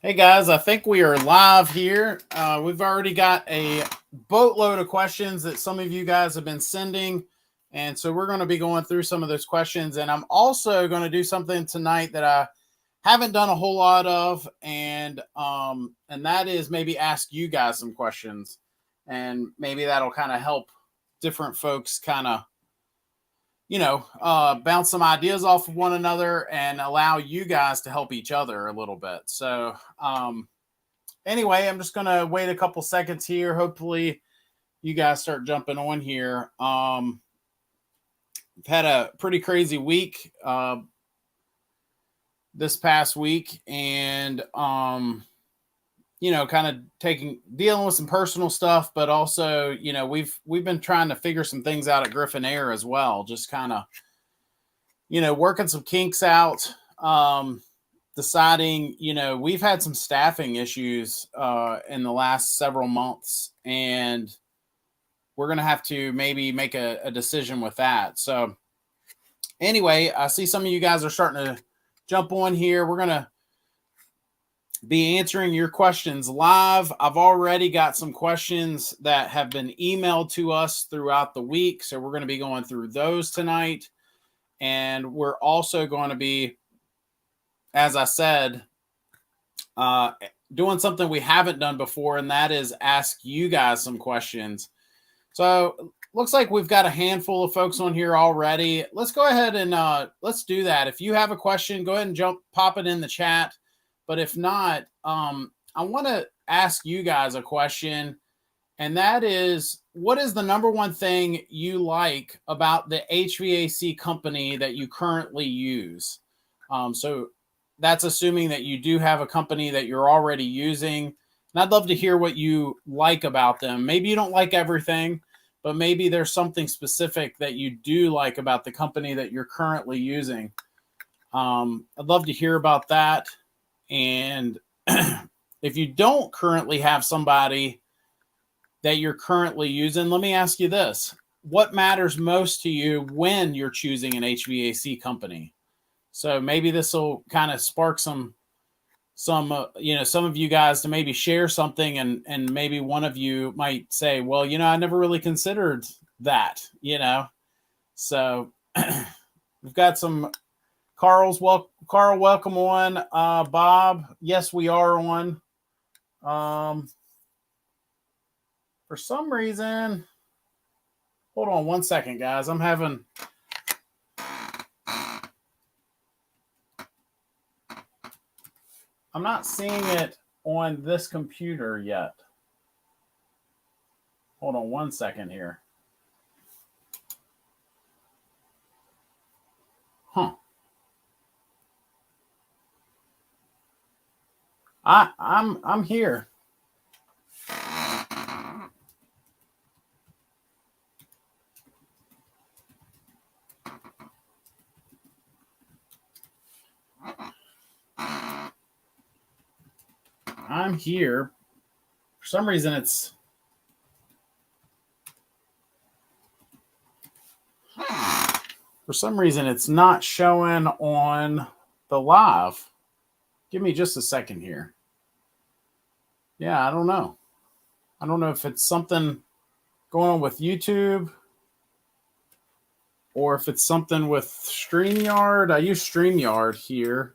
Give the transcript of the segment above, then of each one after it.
Hey guys, I think we are live here. We've already got a boatload of questions that some of you guys have been sending. And so we're going to be going through some of those questions. And I'm also going to do something tonight that I haven't done a whole lot of. And that is maybe ask you guys some questions. And maybe that'll kind of help different folks kind of bounce some ideas off of one another and allow you guys to help each other a little bit. Anyway, I'm just gonna wait a couple seconds here. Hopefully, you guys start jumping on here. I've had a pretty crazy week this past week, and kind of dealing with some personal stuff, but also, we've been trying to figure some things out at Griffin Air as well. Just kind of, working some kinks out. Deciding, we've had some staffing issues in the last several months, and we're going to have to maybe make a decision with that. So, anyway, I see some of you guys are starting to jump on here. We're going to be answering your questions live. I've already got some questions that have been emailed to us throughout the week. So, we're going to be going through those tonight. And we're also going to be, as I said, doing something we haven't done before, and that is ask you guys some questions. So looks like we've got a handful of folks on here already. Let's go ahead and let's do that. If you have a question, go ahead and pop it in the chat. But if not, I want to ask you guys a question, and that is, what is the number one thing you like about the HVAC company that you currently use? So that's assuming that you do have a company that you're already using. And I'd love to hear what you like about them. Maybe you don't like everything, but maybe there's something specific that you do like about the company that you're currently using. I'd love to hear about that. And if you don't currently have somebody that you're currently using, let me ask you this. What matters most to you when you're choosing an HVAC company? So maybe this will kind of spark some some of you guys to maybe share something, and maybe one of you might say, well, I never really considered that. So we've got some Carl, welcome on. Bob, yes, we are on. For some reason, hold on one second, guys. I'm not seeing it on this computer yet. Hold on one second here. Huh. I'm here. I'm here. For some reason it's not showing on the live. Give me just a second here. Yeah, I don't know. I don't know if it's something going on with YouTube or if it's something with StreamYard. I use StreamYard here.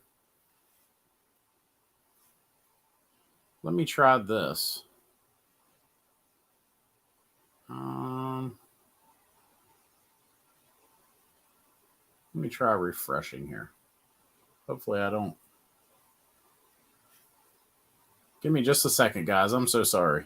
Let me try this. Let me try refreshing here. Hopefully I don't. Give me just a second, guys. I'm so sorry.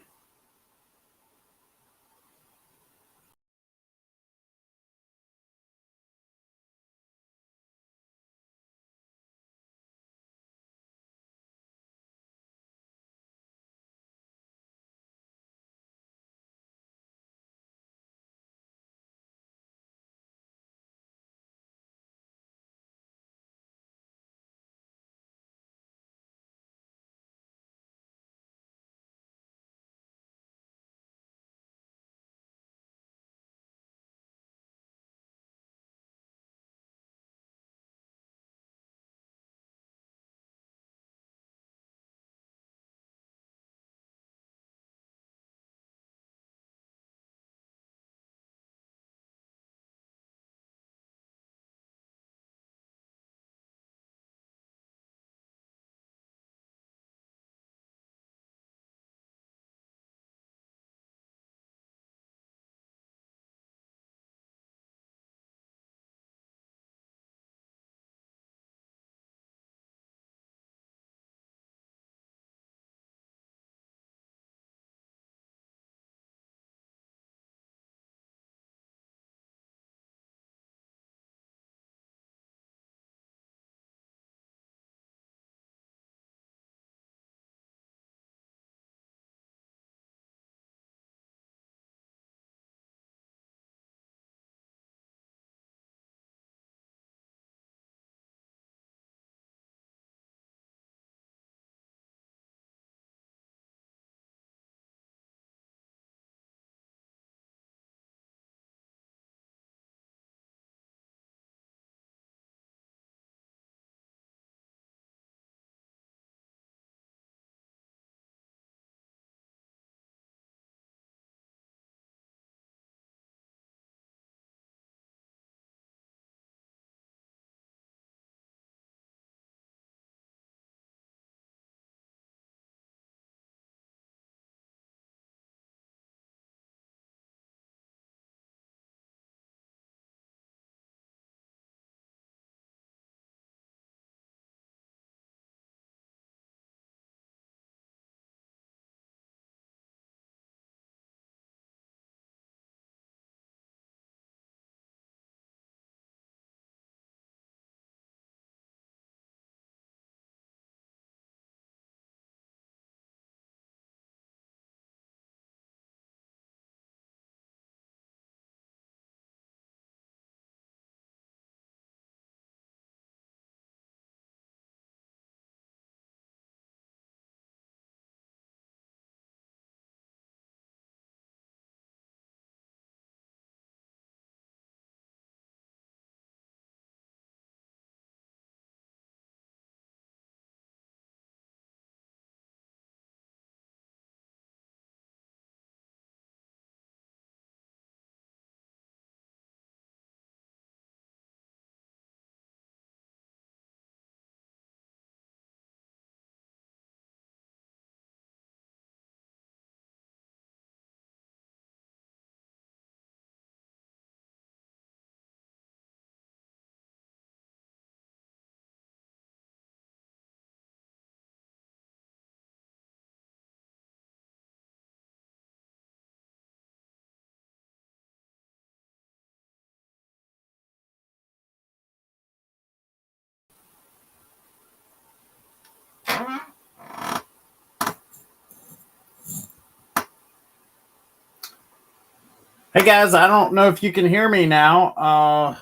Hey guys, I don't know if you can hear me now.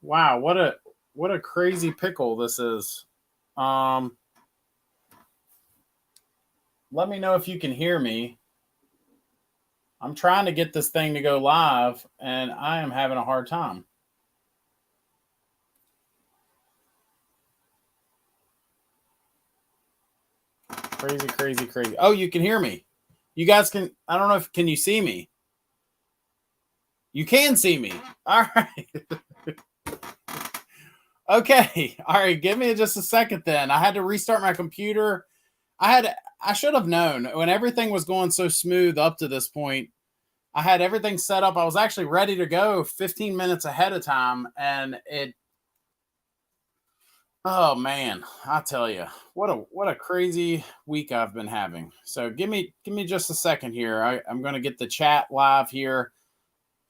Wow, what a crazy pickle this is. Um, Let me know if you can hear me. I'm trying to get this thing to go live, and I am having a hard time. Crazy, crazy, crazy. Oh, you can hear me. You guys can. I don't know if can you see me. You can see me. All right. Okay. All right. Give me just a second then. I had to restart my computer. I should have known when everything was going so smooth up to this point. I had everything set up. I was actually ready to go 15 minutes ahead of time, and it. Oh man, I tell you, what a crazy week I've been having. So give me just a second here. I'm going to get the chat live here,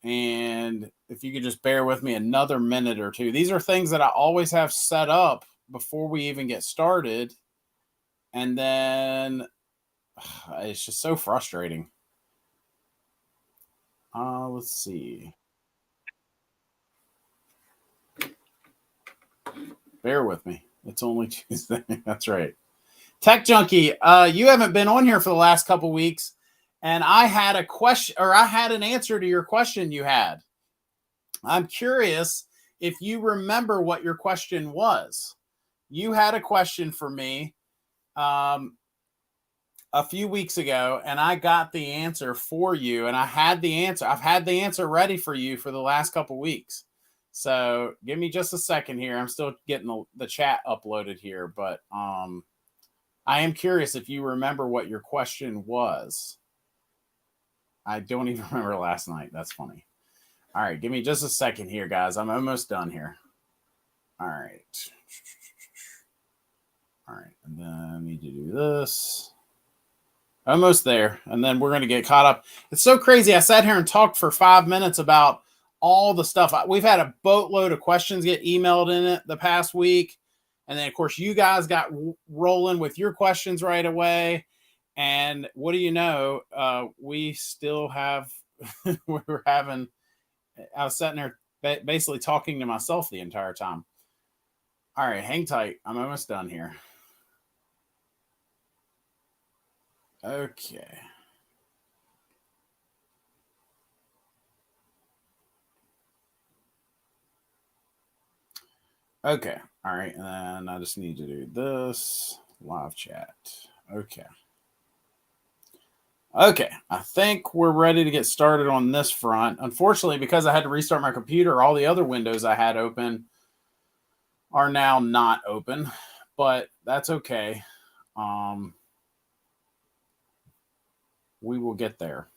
and if you could just bear with me another minute or two. These are things that I always have set up before we even get started, and then it's just so frustrating. Let's see. Bear with me. It's only Tuesday. That's right. Tech Junkie, you haven't been on here for the last couple weeks, and I had a question, or I had an answer to your question you had. I'm curious if you remember what your question was. You had a question for me a few weeks ago, and I got the answer for you, and I had the answer. I've had the answer ready for you for the last couple weeks. So give me just a second here. I'm still getting the chat uploaded here, but I am curious if you remember what your question was. I don't even remember last night. That's funny. All right, give me just a second here, guys. I'm almost done here. All right. All right, and then I need to do this. Almost there, and then we're going to get caught up. It's so crazy. I sat here and talked for 5 minutes about all the stuff. We've had a boatload of questions get emailed in it the past week. And then, of course, you guys got rolling with your questions right away. And what do you know? We still have, we were having, I was sitting there basically talking to myself the entire time. All right, hang tight. I'm almost done here. Okay. Okay. All right. And then I just need to do this live chat. Okay. Okay. I think we're ready to get started on this front. Unfortunately, because I had to restart my computer, all the other windows I had open are now not open, but that's okay. We will get there.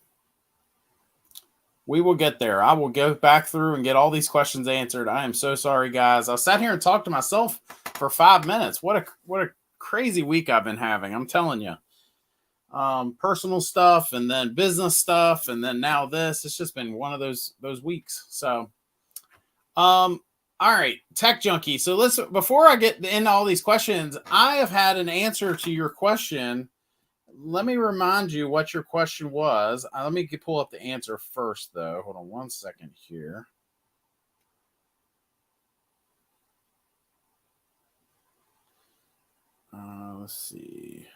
We will get there. I will go back through and get all these questions answered. I am so sorry, guys. I sat here and talked to myself for 5 minutes. What a crazy week I've been having. I'm telling you. Personal stuff and then business stuff and then now this. It's just been one of those weeks. So, all right, Tech Junkie. So let's before I get into all these questions, I have had an answer to your question. Let me remind you what your question was. Let me pull up the answer first, though. Hold on 1 second here. Let's see.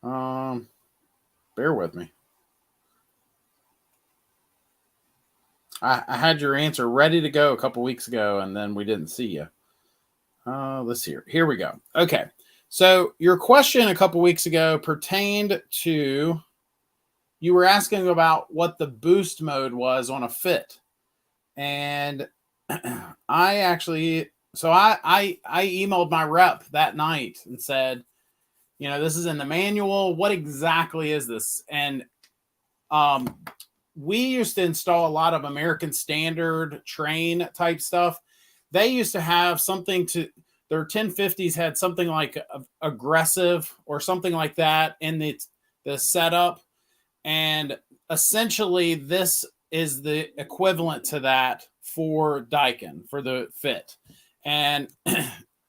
Bear with me. I had your answer ready to go a couple weeks ago, and then we didn't see you. Let's see. Here we go. Okay. So your question a couple weeks ago pertained to, you were asking about what the boost mode was on a fit. And I actually, so I emailed my rep that night and said, you know, this is in the manual. What exactly is this? And we used to install a lot of American Standard Train type stuff. They used to have something to, their 1050s had something like aggressive or something like that in the setup. And essentially this is the equivalent to that for Daikin, for the fit. And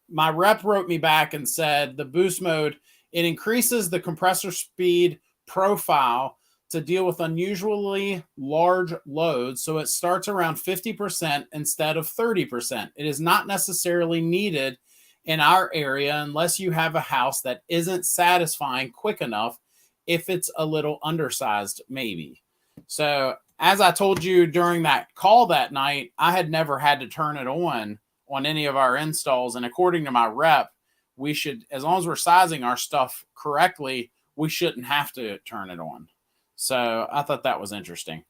my rep wrote me back and said the boost mode It increases the compressor speed profile to deal with unusually large loads. So it starts around 50% instead of 30%. It is not necessarily needed in our area unless you have a house that isn't satisfying quick enough, if it's a little undersized, maybe. So as I told you during that call that night, I had never had to turn it on any of our installs. And according to my rep, we should, as long as we're sizing our stuff correctly, we shouldn't have to turn it on. So I thought that was interesting.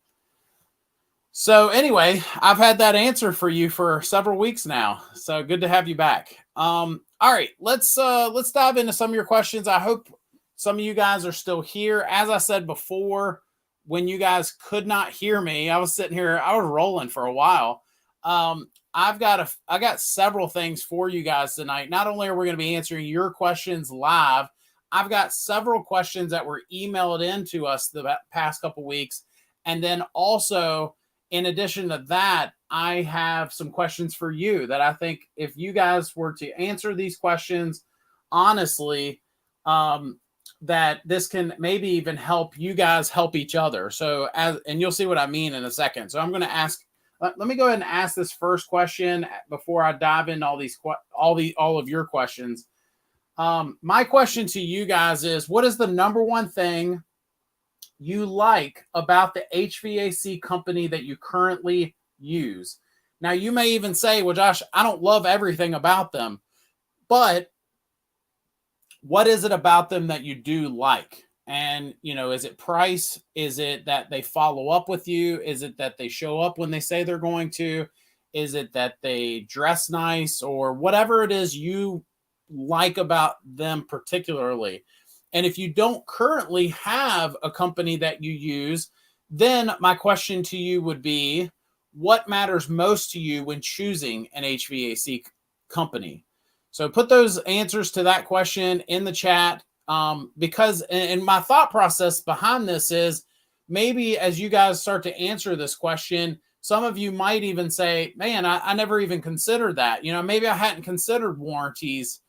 So anyway, I've had that answer for you for several weeks now. So good to have you back. All right, let's dive into some of your questions. I hope some of you guys are still here. As I said before, when you guys could not hear me, I was sitting here, I was rolling for a while. I got several things for you guys tonight. Not only are we going to be answering your questions live, I've got several questions that were emailed in to us the past couple weeks. And then also, in addition to that, I have some questions for you that I think if you guys were to answer these questions honestly, that this can maybe even help you guys help each other. So and you'll see what I mean in a second. So I'm going to ask, let me go ahead and ask this first question before I dive into all of your questions. My question to you guys is, what is the number one thing you like about the HVAC company that you currently use? Now, you may even say, well, Josh, I don't love everything about them, but what is it about them that you do like? And, is it price? Is it that they follow up with you? Is it that they show up when they say they're going to? Is it that they dress nice, or whatever it is you like about them particularly? And if you don't currently have a company that you use, then my question to you would be, what matters most to you when choosing an HVAC company? So put those answers to that question in the chat, because and my thought process behind this is, maybe as you guys start to answer this question, some of you might even say, man, I never even considered that. Maybe I hadn't considered warranties,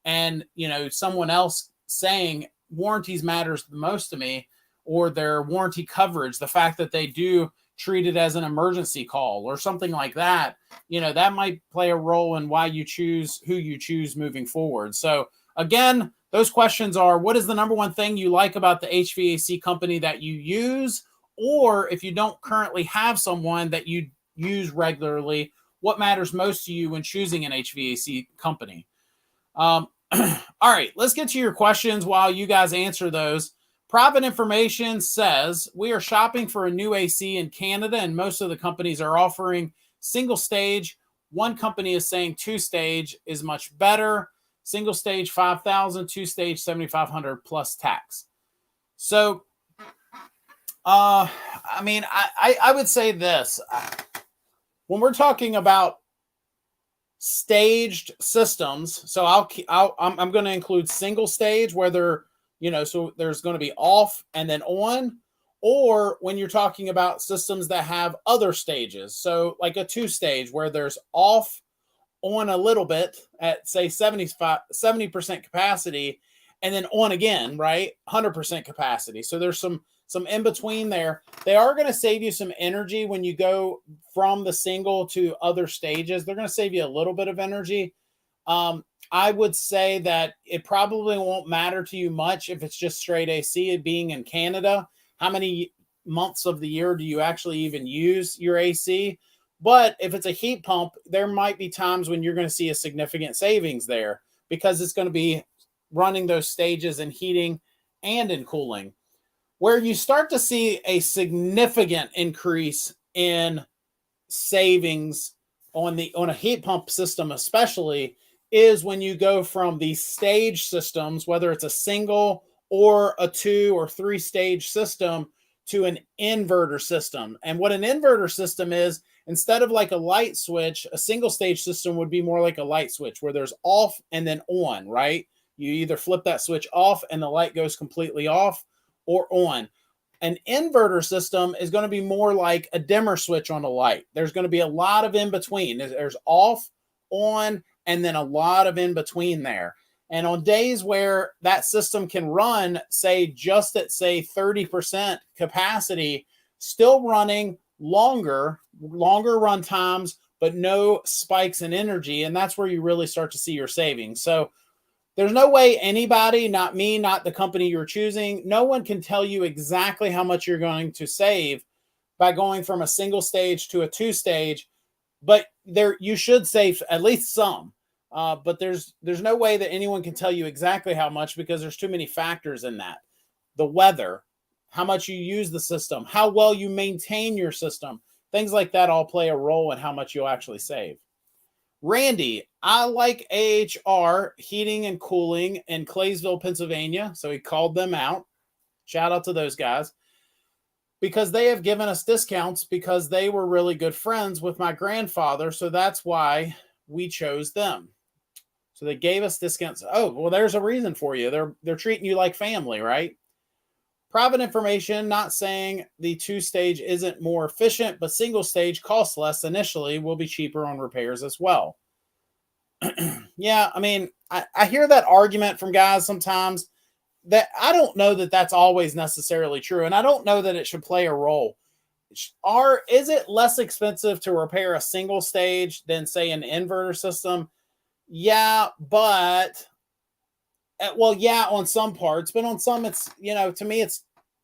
and, someone else saying warranties matters the most to me, or their warranty coverage, the fact that they do treat it as an emergency call or something like that, that might play a role in why you choose who you choose moving forward. So again, those questions are, what is the number one thing you like about the HVAC company that you use? Or if you don't currently have someone that you use regularly, what matters most to you when choosing an HVAC company? All right, let's get to your questions while you guys answer those. Private information says, we are shopping for a new AC in Canada, and most of the companies are offering single stage. One company is saying two stage is much better. Single stage, $5,000, two stage, $7,500 plus tax. So, I would say this. When we're talking about staged systems, so I'm going to include single stage, whether so there's going to be off and then on, or when you're talking about systems that have other stages, so like a two stage where there's off, on a little bit at say 70% capacity, and then on again, right, 100% capacity. So there's some in between there. They are going to save you some energy when you go from the single to other stages. They're going to save you a little bit of energy. I would say that it probably won't matter to you much if it's just straight AC. Being in Canada, how many months of the year do you actually even use your AC? But if it's a heat pump, there might be times when you're going to see a significant savings there, because it's going to be running those stages in heating and in cooling. Where you start to see a significant increase in savings on a heat pump system especially, is when you go from these stage systems, whether it's a single or a 2 or 3 stage system, to an inverter system. And what an inverter system is, instead of like a light switch, a single stage system would be more like a light switch where there's off and then on, right? You either flip that switch off and the light goes completely off, or on. An inverter system is going to be more like a dimmer switch on a light. There's going to be a lot of in between. There's off, on, and then a lot of in between there. And on days where that system can run, say, just at, say, 30% capacity, still running longer run times, but no spikes in energy. And that's where you really start to see your savings. So there's no way anybody, not me, not the company you're choosing, no one can tell you exactly how much you're going to save by going from a single stage to a two-stage, but there you should save at least some. But there's no way that anyone can tell you exactly how much, because there's too many factors in that. The weather, how much you use the system, how well you maintain your system, things like that all play a role in how much you'll actually save. Randy, I like AHR Heating and Cooling in Claysville, Pennsylvania. So he called them out. Shout out to those guys, because they have given us discounts because they were really good friends with my grandfather. So that's why we chose them. So they gave us discounts. Oh, well, there's a reason for you. They're treating you like family, right? Private information, not saying the two-stage isn't more efficient, but single-stage costs less initially, will be cheaper on repairs as well. Yeah, I mean, I hear that argument from guys sometimes, that I don't know that that's always necessarily true, and I don't know that it should play a role. Is it less expensive to repair a single stage than, say, an inverter system? Yeah, but well, yeah, on some parts, but on some, it's, to me, it's,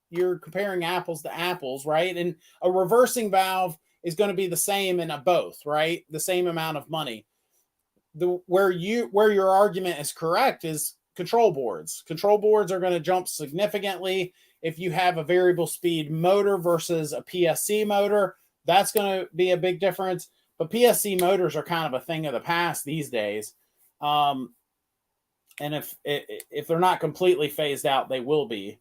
you're comparing apples to apples, right? And a reversing valve is going to be the same in a both, right? The same amount of money. Where your argument is correct is control boards. Control boards are going to jump significantly if you have a variable speed motor versus a PSC motor. That's going to be a big difference. But PSC motors are kind of a thing of the past these days. And if they're not completely phased out, they will be.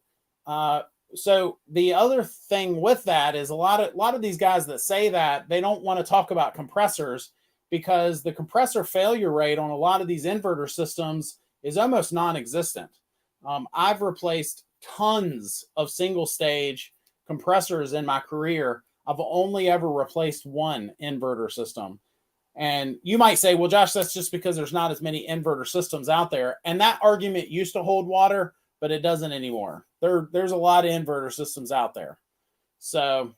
So the other thing with that is a lot of these guys that say that, they don't want to talk about compressors, because the compressor failure rate on a lot of these inverter systems is almost non-existent. I've replaced tons of single stage compressors in my career. I've only ever replaced one inverter system. And you might say, well, Josh, that's just because there's not as many inverter systems out there. And that argument used to hold water, but it doesn't anymore. There's a lot of inverter systems out there. So,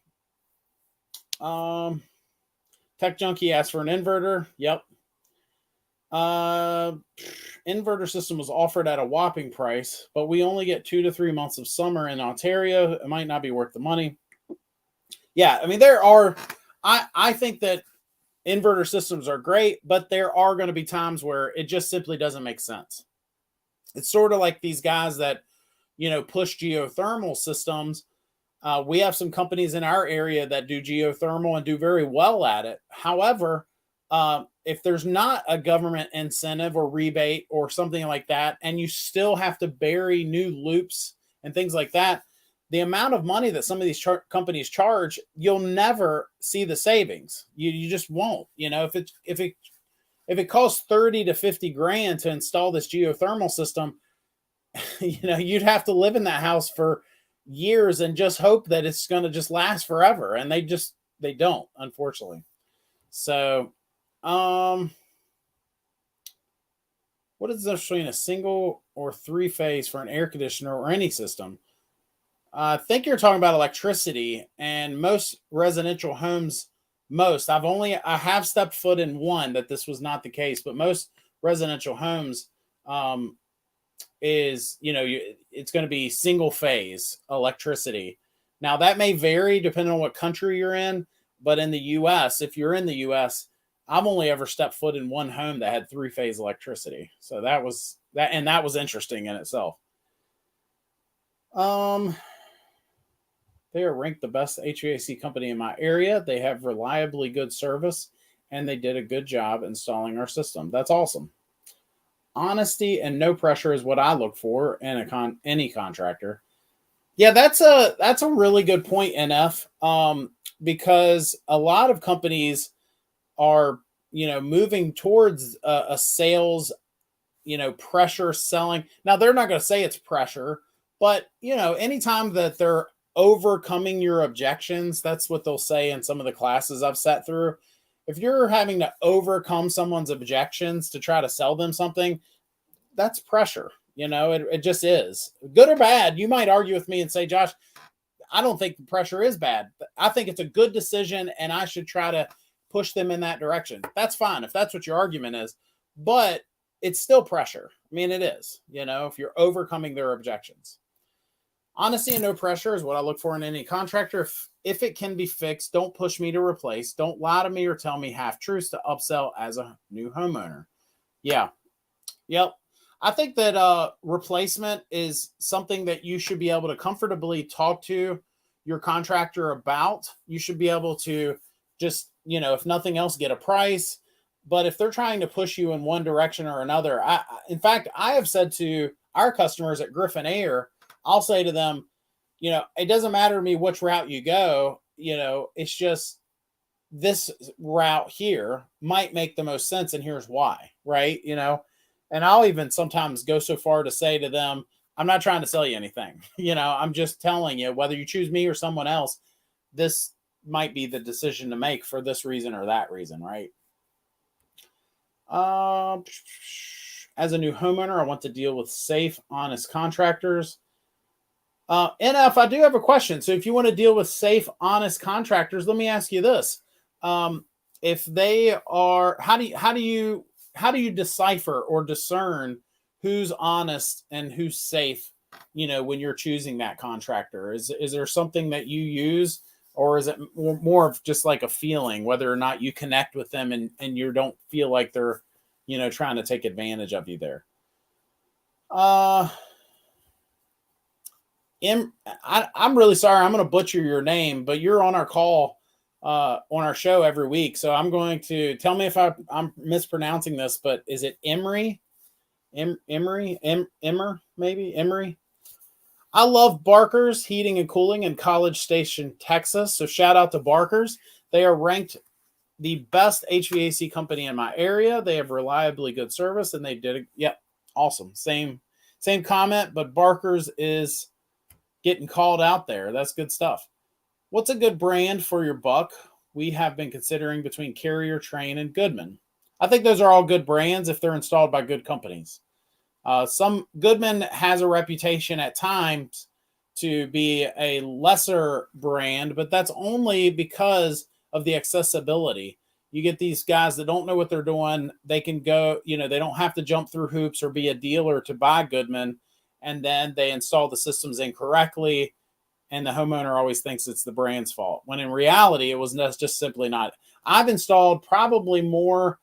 Tech Junkie asked for an inverter. Yep. Inverter system was offered at a whopping price, but we only get 2 to 3 months of summer in Ontario. It might not be worth the money. Yeah, I mean, I think that inverter systems are great, but there are going to be times where it just simply doesn't make sense. It's sort of like these guys that, push geothermal systems. We have some companies in our area that do geothermal and do very well at it. However, if there's not a government incentive or rebate or something like that, and you still have to bury new loops and things like that, the amount of money that some of these companies charge, you'll never see the savings. You just won't. If it costs 30 to 50 grand to install this geothermal system, you'd have to live in that house for years and just hope that it's going to just last forever. And they don't, unfortunately. So, what is the difference between a single or three-phase for an air conditioner or any system? I think you're talking about electricity, and most residential homes, I have stepped foot in one that this was not the case, but most residential homes, it's going to be single phase electricity. Now that may vary depending on what country you're in, but in the US, if you're in the US, I've only ever stepped foot in one home that had 3-phase electricity. So that was interesting in itself. They are ranked the best HVAC company in my area. They have reliably good service, and they did a good job installing our system. That's awesome. Honesty and no pressure is what I look for in any contractor. Yeah, that's a really good point, NF. Because a lot of companies are, moving towards a sales, pressure selling. Now they're not going to say it's pressure, but anytime that they're overcoming your objections, that's what they'll say in some of the classes I've sat through. If you're having to overcome someone's objections to try to sell them something, that's pressure. It just is. Good or bad, you might argue with me and say, Josh, I don't think the pressure is bad. I think it's a good decision, and I should try to push them in that direction. That's fine if that's what your argument is, but it's still pressure. I mean, it is, if you're overcoming their objections. Honesty and no pressure is what I look for in any contractor. If it can be fixed, don't push me to replace. Don't lie to me or tell me half truths to upsell as a new homeowner. Yeah. Yep. I think that replacement is something that you should be able to comfortably talk to your contractor about. You should be able to just, if nothing else, get a price. But if they're trying to push you in one direction or another, in fact, I have said to our customers at Griffin Air, I'll say to them, it doesn't matter to me which route you go, it's just this route here might make the most sense. And here's why, right? And I'll even sometimes go so far to say to them, I'm not trying to sell you anything. I'm just telling you, whether you choose me or someone else, this might be the decision to make for this reason or that reason, right? As a new homeowner, I want to deal with safe, honest contractors. NF, I do have a question. So if you want to deal with safe, honest contractors, let me ask you this. If they are, how do you decipher or discern who's honest and who's safe, when you're choosing that contractor? Is there something that you use, or is it more of just like a feeling, whether or not you connect with them and you don't feel like they're, trying to take advantage of you there? I'm really sorry. I'm going to butcher your name, but you're on our call on our show every week. So I'm going to tell me if I'm mispronouncing this, but is it Emery? Emmer, maybe Emery. I love Barker's Heating and Cooling in College Station, Texas. So shout out to Barker's. They are ranked the best HVAC company in my area. They have reliably good service, and they did it. Yep. Awesome. Same comment, but Barker's is getting called out there. That's good stuff. What's a good brand for your buck? We have been considering between Carrier, Trane, and Goodman. I think those are all good brands if they're installed by good companies. Some Goodman has a reputation at times to be a lesser brand, but that's only because of the accessibility. You get these guys that don't know what they're doing. They can go, they don't have to jump through hoops or be a dealer to buy Goodman, and then they install the systems incorrectly, and the homeowner always thinks it's the brand's fault, when in reality, it was just simply not. I've installed probably more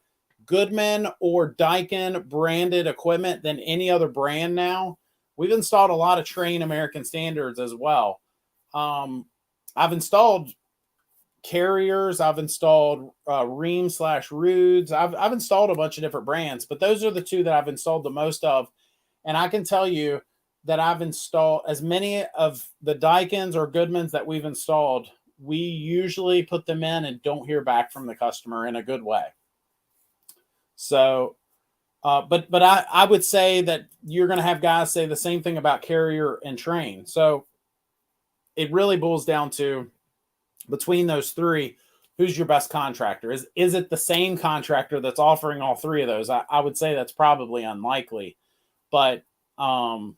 Goodman or Daikin branded equipment than any other brand now. We've installed a lot of Trane American Standards as well. I've installed Carriers. I've installed Rheem/Rudes. I've installed a bunch of different brands, but those are the two that I've installed the most of. And I can tell you that I've installed as many of the Daikins or Goodmans that we've installed. We usually put them in and don't hear back from the customer in a good way. So, but I would say that you're going to have guys say the same thing about Carrier and Trane. So it really boils down to, between those three, who's your best contractor? Is it the same contractor that's offering all three of those? I would say that's probably unlikely, but, go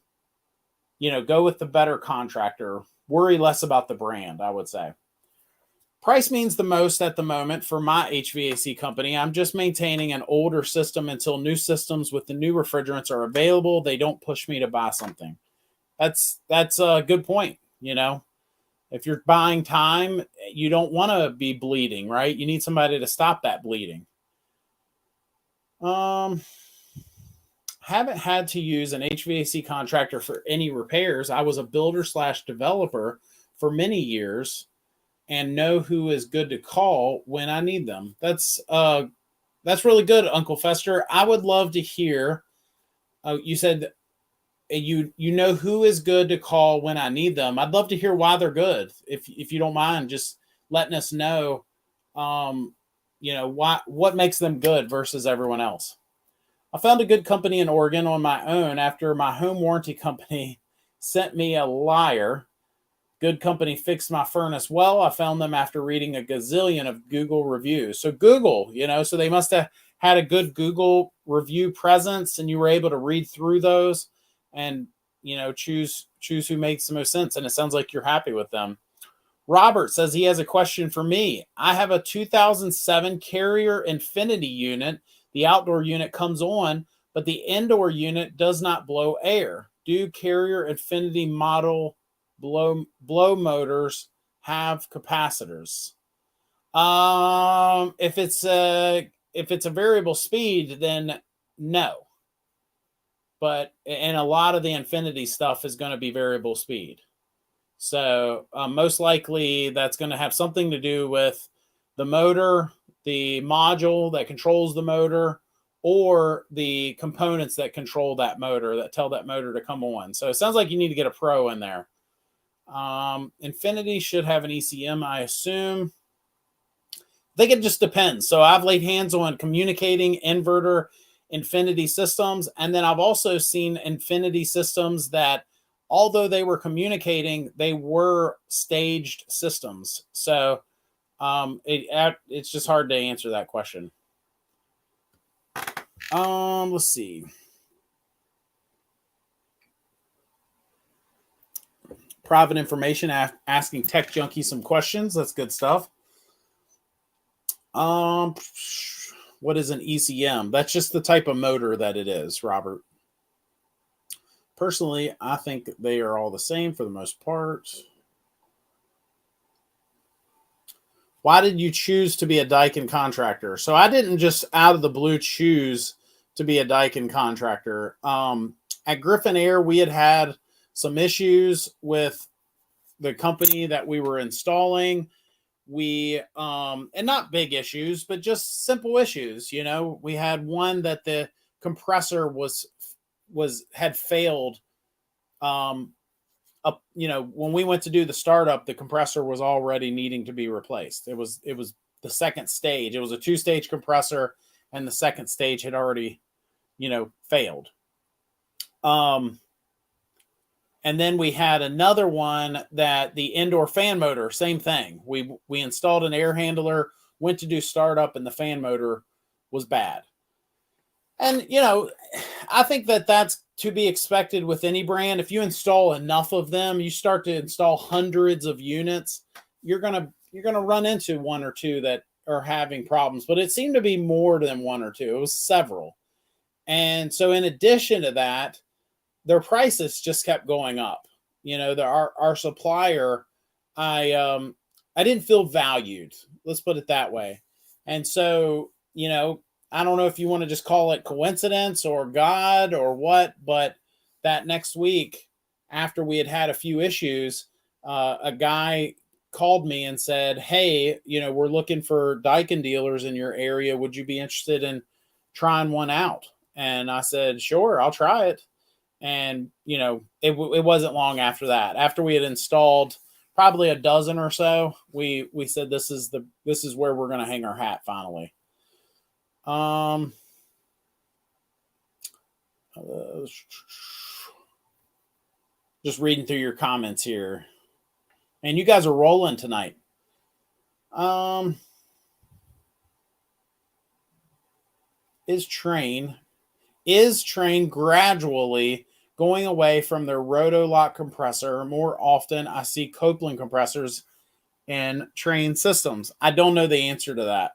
with the better contractor. Worry less about the brand, I would say. Price means the most at the moment for my HVAC company. I'm just maintaining an older system until new systems with the new refrigerants are available. They don't push me to buy something. That's a good point. If you're buying time, you don't want to be bleeding, right? You need somebody to stop that bleeding. Haven't had to use an HVAC contractor for any repairs. I was a builder/developer for many years and know who is good to call when I need them. That's really good, Uncle Fester. I would love to hear. You said you know who is good to call when I need them. I'd love to hear why they're good. If you don't mind, just letting us know, what makes them good versus everyone else. I found a good company in Oregon on my own after my home warranty company sent me a liar. Good company fixed my furnace well. I found them after reading a gazillion of Google reviews. So Google, so they must have had a good Google review presence and you were able to read through those and, choose who makes the most sense. And it sounds like you're happy with them. Robert says he has a question for me. I have a 2007 Carrier Infinity unit. The outdoor unit comes on, but the indoor unit does not blow air. Do Carrier Infinity model blow motors have capacitors? If it's a variable speed, then no. But and a lot of the Infinity stuff is going to be variable speed. So most likely that's going to have something to do with the motor, the module that controls the motor, or the components that control that motor that tell that motor to come on. So it sounds like you need to get a pro in there. Infinity should have an ECM, I assume. I think it just depends. So I've laid hands on communicating inverter Infinity systems. And then I've also seen Infinity systems that, although they were communicating, they were staged systems. So it's just hard to answer that question. Let's see. Private information asking Tech Junkie some questions. That's good stuff. What is an ECM? That's just the type of motor that it is, Robert. Personally, I think they are all the same for the most part. Why did you choose to be a Daikin contractor? So I didn't just out of the blue choose to be a Daikin contractor. At Griffin Air, we had some issues with the company that we were installing. We and not big issues, but just simple issues. We had one that the compressor had failed. When we went to do the startup, the compressor was already needing to be replaced. It was the second stage. It was a 2-stage compressor, and the second stage had already, failed. And then we had another one that the indoor fan motor, same thing. We installed an air handler, went to do startup, and the fan motor was bad. And, I think that that's to be expected with any brand. If you install enough of them, you start to install hundreds of units, you're going to run into one or two that are having problems. But it seemed to be more than one or two. It was several. And so in addition to that, their prices just kept going up. Our supplier, I didn't feel valued. Let's put it that way. And so, I don't know if you want to just call it coincidence or God or what, but that next week, after we had a few issues, a guy called me and said, hey, we're looking for Daikin dealers in your area. Would you be interested in trying one out? And I said, sure, I'll try it. And, it wasn't long after that. After we had installed probably a dozen or so, we said, this is where we're going to hang our hat finally. Just reading through your comments here. And you guys are rolling tonight. Is Train gradually going away from their Rotolock compressor? More often, I see Copeland compressors in Train systems. I don't know the answer to that.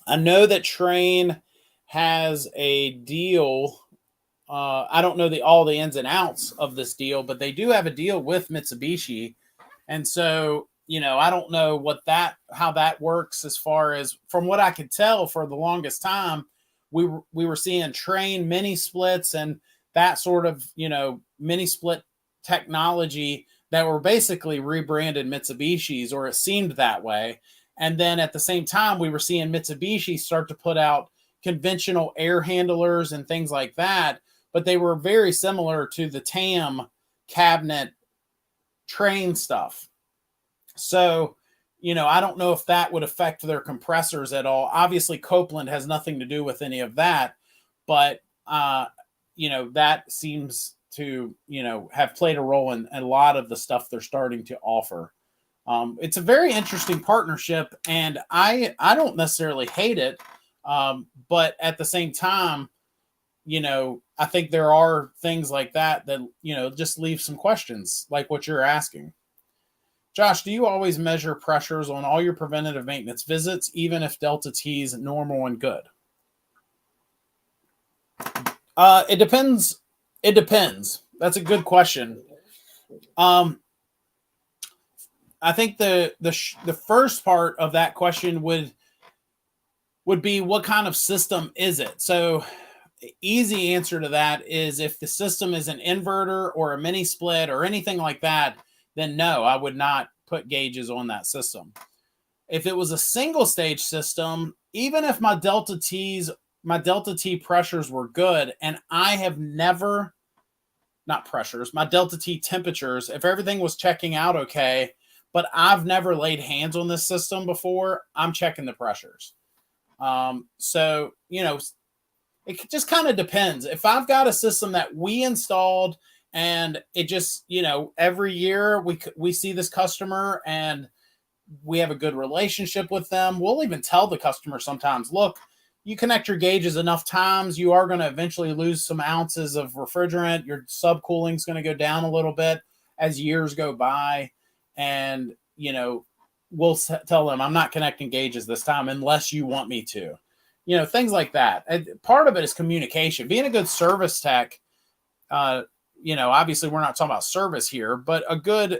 I know that Train has a deal. I don't know all the ins and outs of this deal, but they do have a deal with Mitsubishi. And so, I don't know how that works as far as, from what I could tell for the longest time, we were seeing Train mini splits and that sort of, mini split technology that were basically rebranded Mitsubishis, or it seemed that way. And then at the same time, we were seeing Mitsubishi start to put out conventional air handlers and things like that, but they were very similar to the TAM cabinet Train stuff. So, I don't know if that would affect their compressors at all. Obviously, Copeland has nothing to do with any of that, but, that seems to, have played a role in a lot of the stuff they're starting to offer. It's a very interesting partnership, and I don't necessarily hate it, but at the same time, I think there are things like that just leave some questions like what you're asking. Josh, do you always measure pressures on all your preventative maintenance visits, even if delta T is normal and good? It depends. It depends. That's a good question. I think the first part of that question would be, what kind of system is it? So easy answer to that is, if the system is an inverter or a mini split or anything like that, then no, I would not put gauges on that system. If it was a single stage system, even if my delta T pressures were good, and I have never, not pressures, my delta T temperatures, if everything was checking out okay, but I've never laid hands on this system before, I'm checking the pressures. So, it just kind of depends. If I've got a system that we installed and it just, every year we see this customer and we have a good relationship with them, we'll even tell the customer sometimes, look, you connect your gauges enough times, you are going to eventually lose some ounces of refrigerant. Your subcooling is going to go down a little bit as years go by. And, we'll tell them, I'm not connecting gauges this time unless you want me to. Things like that. And part of it is communication. Being a good service tech, obviously we're not talking about service here, but a good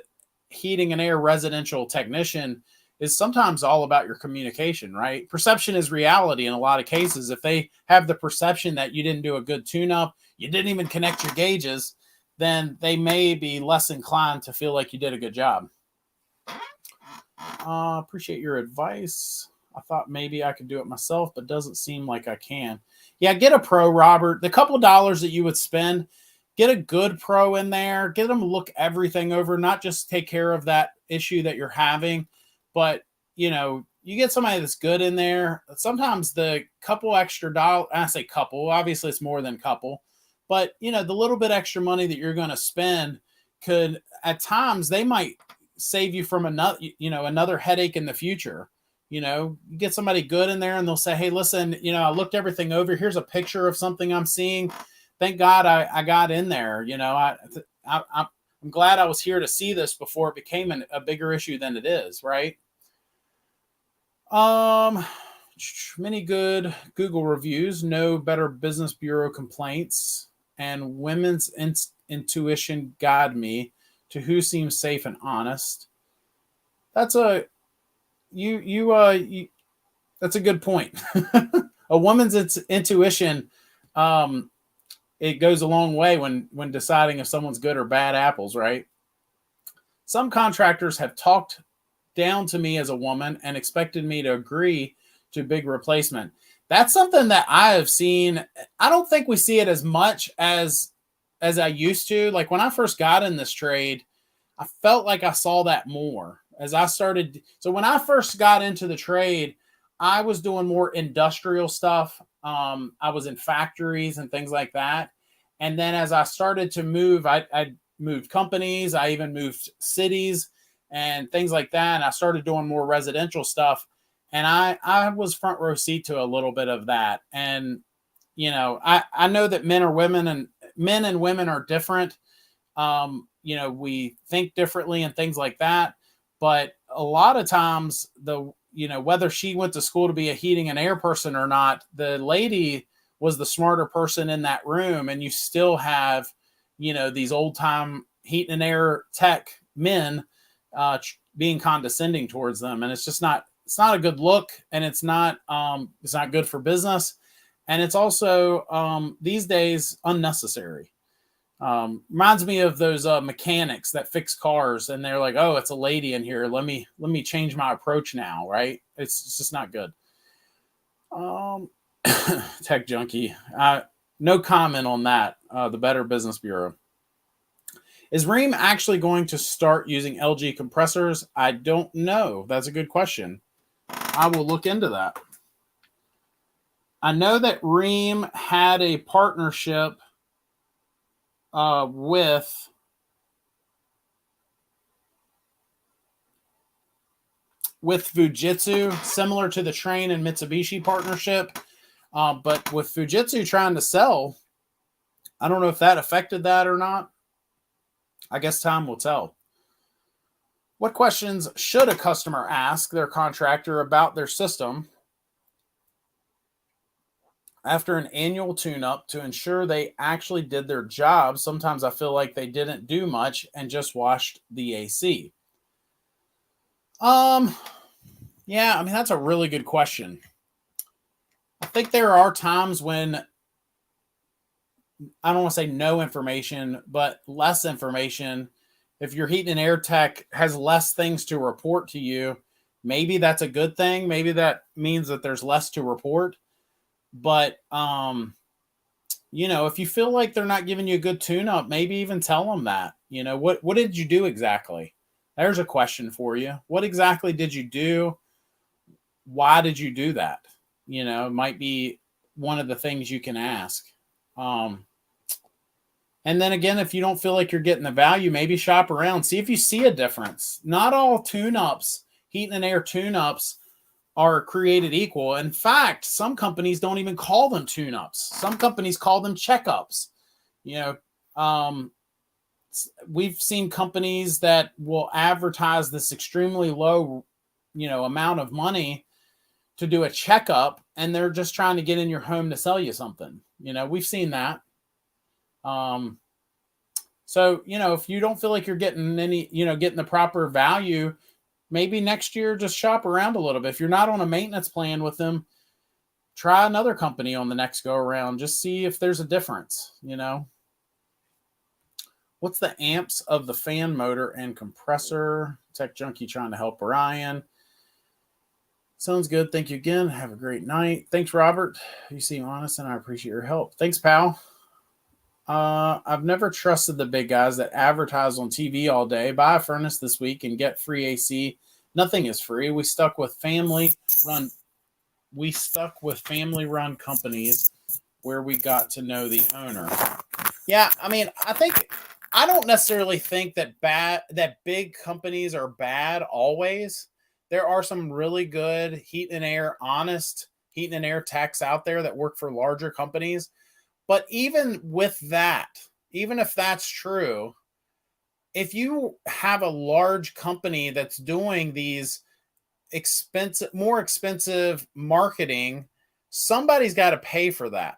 heating and air residential technician is sometimes all about your communication, right? Perception is reality in a lot of cases. If they have the perception that you didn't do a good tune-up, you didn't even connect your gauges, then they may be less inclined to feel like you did a good job. Appreciate your advice. I thought maybe I could do it myself, but doesn't seem like I can. Yeah, get a pro, Robert. The couple dollars that you would spend, get a good pro in there. Get them to look everything over, not just take care of that issue that you're having, but, you get somebody that's good in there. Sometimes the couple extra dollars, I say couple, obviously it's more than couple, but, the little bit extra money that you're going to spend could, at times, they might save you from another headache in the future. You get somebody good in there and they'll say, hey, listen, I looked everything over. Here's a picture of something I'm seeing. Thank God I got in there. I'm glad I was here to see this before it became a bigger issue than it is, right? Many good Google reviews, no Better Business Bureau complaints, and women's intuition guide me to who seems safe and honest. That's a that's a good point. A woman's intuition, it goes a long way when deciding if someone's good or bad apples, right? Some contractors have talked down to me as a woman and expected me to agree to big replacement. That's something that I have seen. I don't think we see it as much as I used to. Like when I first got in this trade, I felt like I saw that more as I started. So when I first got into the trade, I was doing more industrial stuff. I was in factories and things like that. And then as I started to move, I moved companies. I even moved cities and things like that. And I started doing more residential stuff. And I was front row seat to a little bit of that. And, I know that men and women are different. We think differently and things like that. But a lot of times whether she went to school to be a heating and air person or not, the lady was the smarter person in that room. And you still have, these old time heat and air tech men being condescending towards them. And it's not a good look, and it's not good for business. And it's also these days unnecessary. Reminds me of those mechanics that fix cars, and they're like, oh, it's a lady in here. Let me change my approach now. Right. It's just not good. Tech junkie. No comment on that. The Better Business Bureau. Is Rheem actually going to start using LG compressors? I don't know. That's a good question. I will look into that. I know that Rheem had a partnership with with Fujitsu, similar to the Trane and Mitsubishi partnership. But with Fujitsu trying to sell, I don't know if that affected that or not. I guess time will tell. What questions should a customer ask their contractor about their system after an annual tune-up to ensure they actually did their job? Sometimes I feel like they didn't do much and just washed the AC. Yeah, I mean, that's a really good question. I think there are times when, I don't want to say no information, but less information. If your heat and air tech has less things to report to you, maybe that's a good thing. Maybe that means that there's less to report. But, if you feel like they're not giving you a good tune-up, maybe even tell them that. What did you do exactly? There's a question for you. What exactly did you do? Why did you do that? It might be one of the things you can ask. And then again, if you don't feel like you're getting the value, maybe shop around, see if you see a difference. Not all tune-ups, heat and air tune-ups, are created equal. In fact, some companies don't even call them tune-ups. Some companies call them checkups. We've seen companies that will advertise this extremely low, amount of money to do a checkup, and they're just trying to get in your home to sell you something. We've seen that. So, if you don't feel like you're getting getting the proper value, maybe next year just shop around a little bit. If you're not on a maintenance plan with them, try another company on the next go around. Just see if there's a difference, What's the amps of the fan motor and compressor? Tech Junkie trying to help Ryan. Sounds good. Thank you again. Have a great night. Thanks, Robert. You seem honest, and I appreciate your help. Thanks, pal. I've never trusted the big guys that advertise on TV all day. Buy a furnace this week and get free AC. Nothing is free. We stuck with family-run companies where we got to know the owner. Yeah, I mean, I don't necessarily think that big companies are bad always. There are some really good honest heat and air techs out there that work for larger companies. But even with that, even if that's true, if you have a large company that's doing these more expensive marketing, somebody's got to pay for that.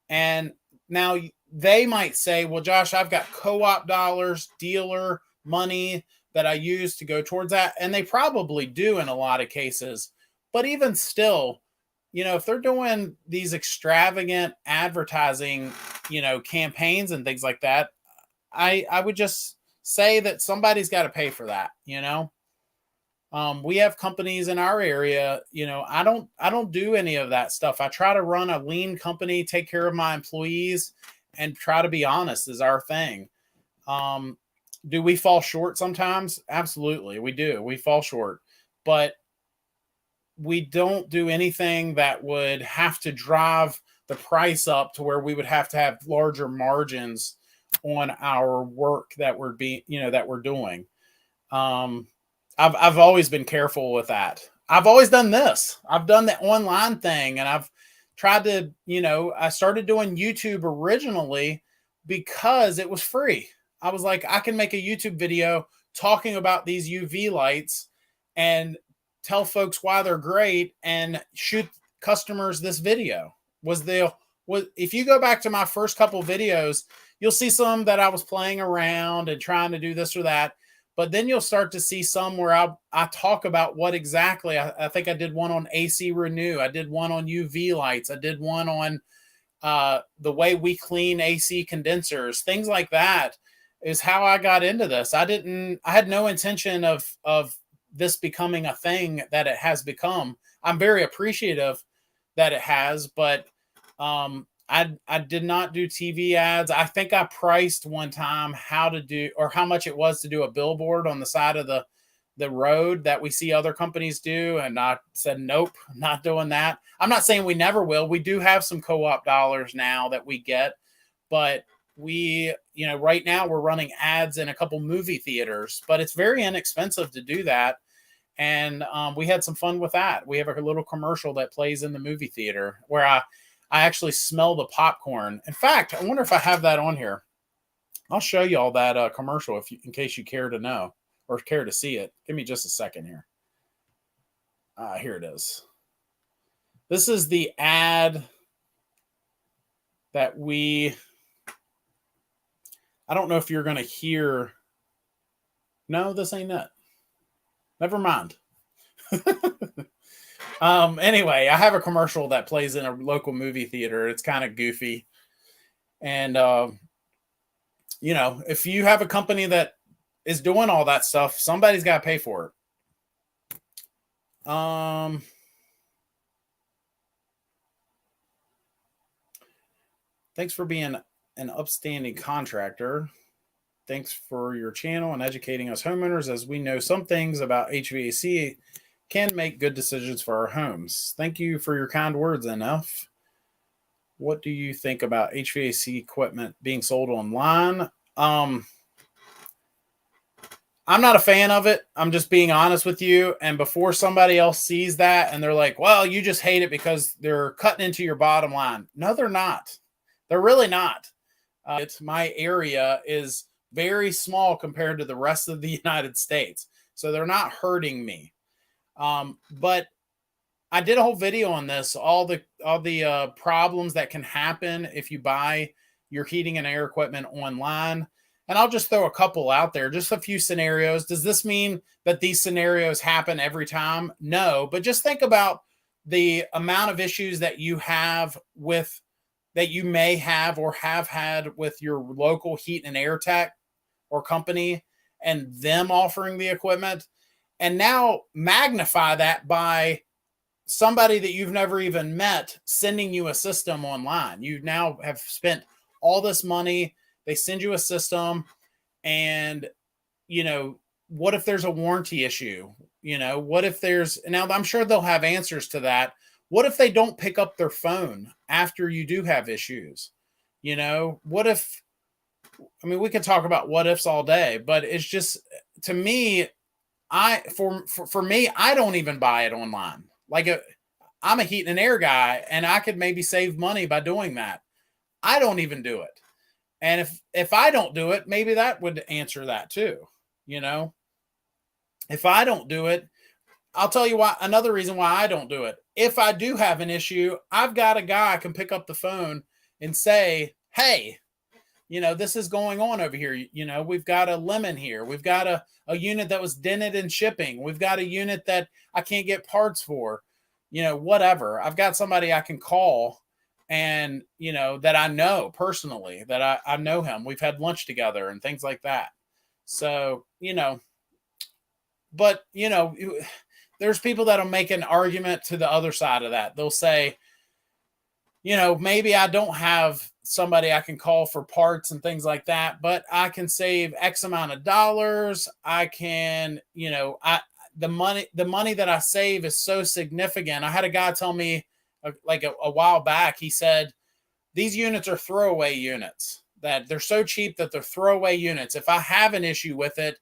And now they might say, well, Josh, I've got co-op dollars, dealer money that I use to go towards that. And they probably do in a lot of cases. But even still, if they're doing these extravagant advertising, campaigns and things like that, I would just say that somebody's got to pay for that. We have companies in our area, I don't do any of that stuff. I try to run a lean company, take care of my employees, and try to be honest is our thing. Do we fall short sometimes? Absolutely, we do. We fall short, but we don't do anything that would have to drive the price up to where we would have to have larger margins on our work that we're doing. I've always been careful with that. I've always done this. I've done the online thing, and I've tried to, I started doing YouTube originally because it was free. I was like, I can make a YouTube video talking about these UV lights and tell folks why they're great and shoot customers this video. If you go back to my first couple videos, you'll see some that I was playing around and trying to do this or that. But then you'll start to see some where I talk about what exactly. I think I did one on AC Renew. I did one on UV lights. I did one on the way we clean AC condensers. Things like that is how I got into this. I had no intention of this becoming a thing that it has become. I'm very appreciative that it has, but I did not do TV ads. I think I priced one time how much it was to do a billboard on the side of the road that we see other companies do. And I said, nope, I'm not doing that. I'm not saying we never will. We do have some co-op dollars now that we get, but right now we're running ads in a couple movie theaters, but it's very inexpensive to do that. And we had some fun with that. We have a little commercial that plays in the movie theater where I actually smell the popcorn. In fact, I wonder if I have that on here. I'll show you all that commercial in case you care to know or care to see it. Give me just a second here. Here it is. This is the ad that I don't know if you're going to hear. No, this ain't it. Never mind. Anyway, I have a commercial that plays in a local movie theater. It's kind of goofy. And, if you have a company that is doing all that stuff, somebody's got to pay for it. Thanks for being an upstanding contractor. Thanks for your channel and educating us homeowners, as we know some things about HVAC can make good decisions for our homes. Thank you for your kind words, NF. What do you think about HVAC equipment being sold online? I'm not a fan of it. I'm just being honest with you. And before somebody else sees that and they're like, well, you just hate it because they're cutting into your bottom line. No, they're not. They're really not. My area is very small compared to the rest of the United States. So they're not hurting me. But I did a whole video on this, all the problems that can happen if you buy your heating and air equipment online. And I'll just throw a couple out there, just a few scenarios. Does this mean that these scenarios happen every time? No, but just think about the amount of issues that you have that you may have or have had with your local heat and air tech or company and them offering the equipment. And now magnify that by somebody that you've never even met sending you a system online. You now have spent all this money. They send you a system and, what if there's a warranty issue? What if now I'm sure they'll have answers to that. What if they don't pick up their phone after you do have issues? What if, we could talk about what ifs all day, but it's just, to me, for me, I don't even buy it online. I'm a heat and air guy and I could maybe save money by doing that. I don't even do it. And if I don't do it, maybe that would answer that too. If I don't do it, I'll tell you why. Another reason why I don't do it. If I do have an issue, I've got a guy I can pick up the phone and say, hey, this is going on over here. We've got a lemon here. We've got a unit that was dented in shipping. We've got a unit that I can't get parts for, whatever. I've got somebody I can call and, that I know personally, that I know him. We've had lunch together and things like that. So, but, there's people that'll make an argument to the other side of that. They'll say, maybe I don't have somebody I can call for parts and things like that, but I can save X amount of dollars. I can, the money that I save is so significant. I had a guy tell me a while back, he said, these units are throwaway units, that they're so cheap that they're throwaway units. If I have an issue with it,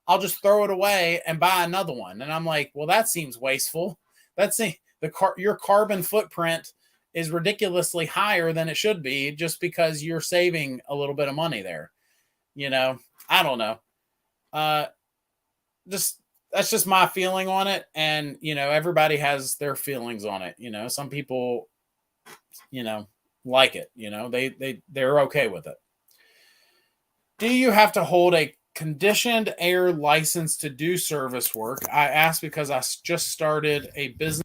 I'll just throw it away and buy another one. And I'm like, well, that seems wasteful. Your carbon footprint is ridiculously higher than it should be just because you're saving a little bit of money there. I don't know. That's just my feeling on it. And, everybody has their feelings on it. Some people, like it, they're okay with it. Do you have to hold a conditioned air license to do service work? I asked because I just started a business.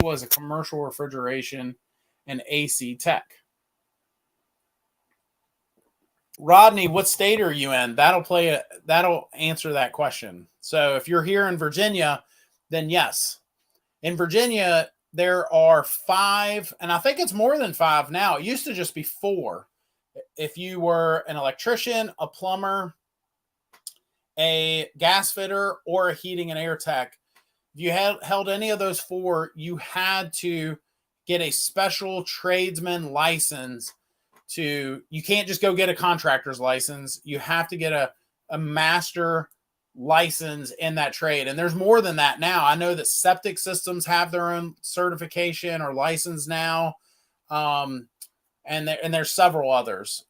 Was a commercial refrigeration and AC tech. Rodney, what state are you in? That'll answer that question. So if you're here in Virginia, then yes. In Virginia, there are 5, and I think it's more than 5 now. It used to just be 4. If you were an electrician, a plumber, a gas fitter, or a heating and air tech, if you held any of those 4, you had to get a special tradesman license. You can't just go get a contractor's license. You have to get a master license in that trade. And there's more than that now. I know that septic systems have their own certification or license now. And there's several others.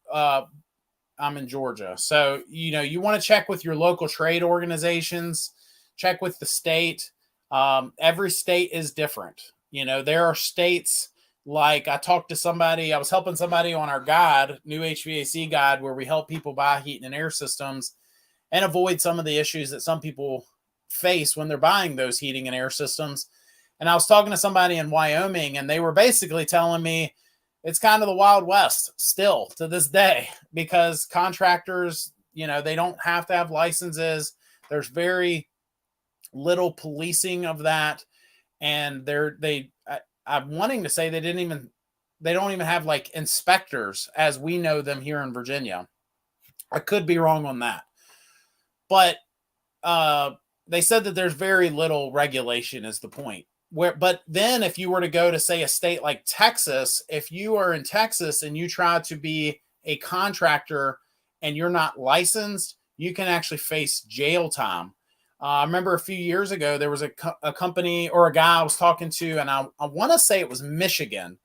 I'm in Georgia. So, you want to check with your local trade organizations, check with the state. Every state is different. There are states like I was helping somebody on our guide, new HVAC guide, where we help people buy heat and air systems and avoid some of the issues that some people face when they're buying those heating and air systems. And I was talking to somebody in Wyoming, and they were basically telling me it's kind of the Wild West still to this day, because contractors, they don't have to have licenses. There's very little policing of that. And I'm wanting to say they don't even have like inspectors as we know them here in Virginia. I could be wrong on that. But they said that there's very little regulation is the point. But then if you were to go to, say, a state like Texas, if you are in Texas and you try to be a contractor and you're not licensed, you can actually face jail time. I remember a few years ago, there was a company or a guy I was talking to, and I want to say it was Michigan,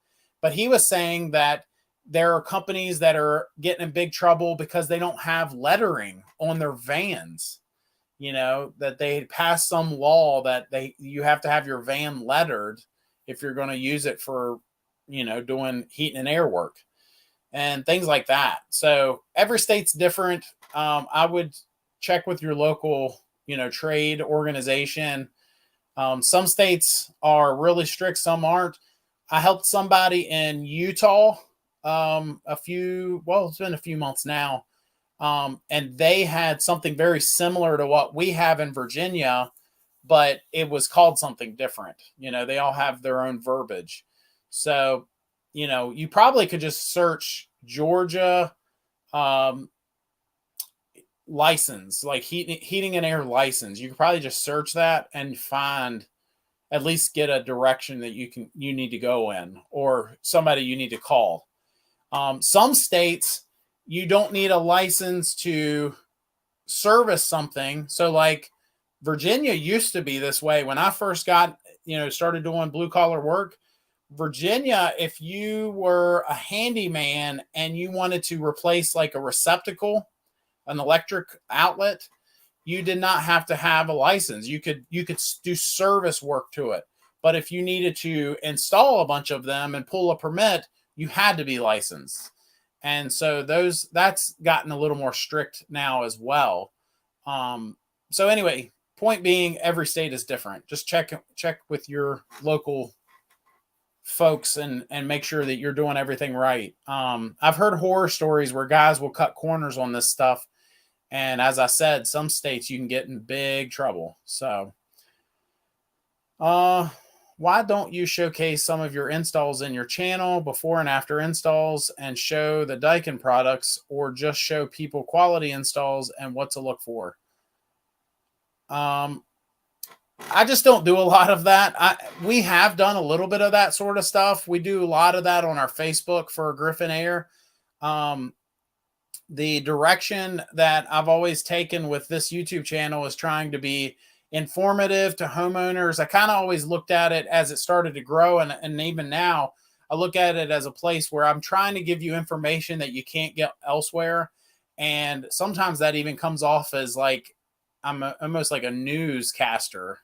but he was saying that there are companies that are getting in big trouble because they don't have lettering on their vans. That they passed some law that you have to have your van lettered if you're going to use it for, doing heat and air work and things like that. So every state's different. I would check with your local, trade organization. Some states are really strict, some aren't. I helped somebody in Utah it's been a few months now. And they had something very similar to what we have in Virginia, but it was called something different. They all have their own verbiage. So, you probably could just search Georgia license, like heating and air license. You could probably just search that and at least get a direction that you need to go in, or somebody you need to call. Some states, you don't need a license to service something. So like Virginia used to be this way. When I first started doing blue collar work, Virginia, if you were a handyman and you wanted to replace like a receptacle, an electric outlet, you did not have to have a license. You could do service work to it. But if you needed to install a bunch of them and pull a permit, you had to be licensed. And so that's gotten a little more strict now as well. So anyway, point being, every state is different. Just check with your local folks and make sure that you're doing everything right. I've heard horror stories where guys will cut corners on this stuff. And as I said, some states you can get in big trouble. So, why don't you showcase some of your installs in your channel, before and after installs, and show the Daikin products, or just show people quality installs and what to look for? I just don't do a lot of that. We have done a little bit of that sort of stuff. We do a lot of that on our Facebook for Griffin Air. The direction that I've always taken with this YouTube channel is trying to be informative to homeowners. I kind of always looked at it as it started to grow. And even now, I look at it as a place where I'm trying to give you information that you can't get elsewhere. And sometimes that even comes off as like, I'm almost like a newscaster,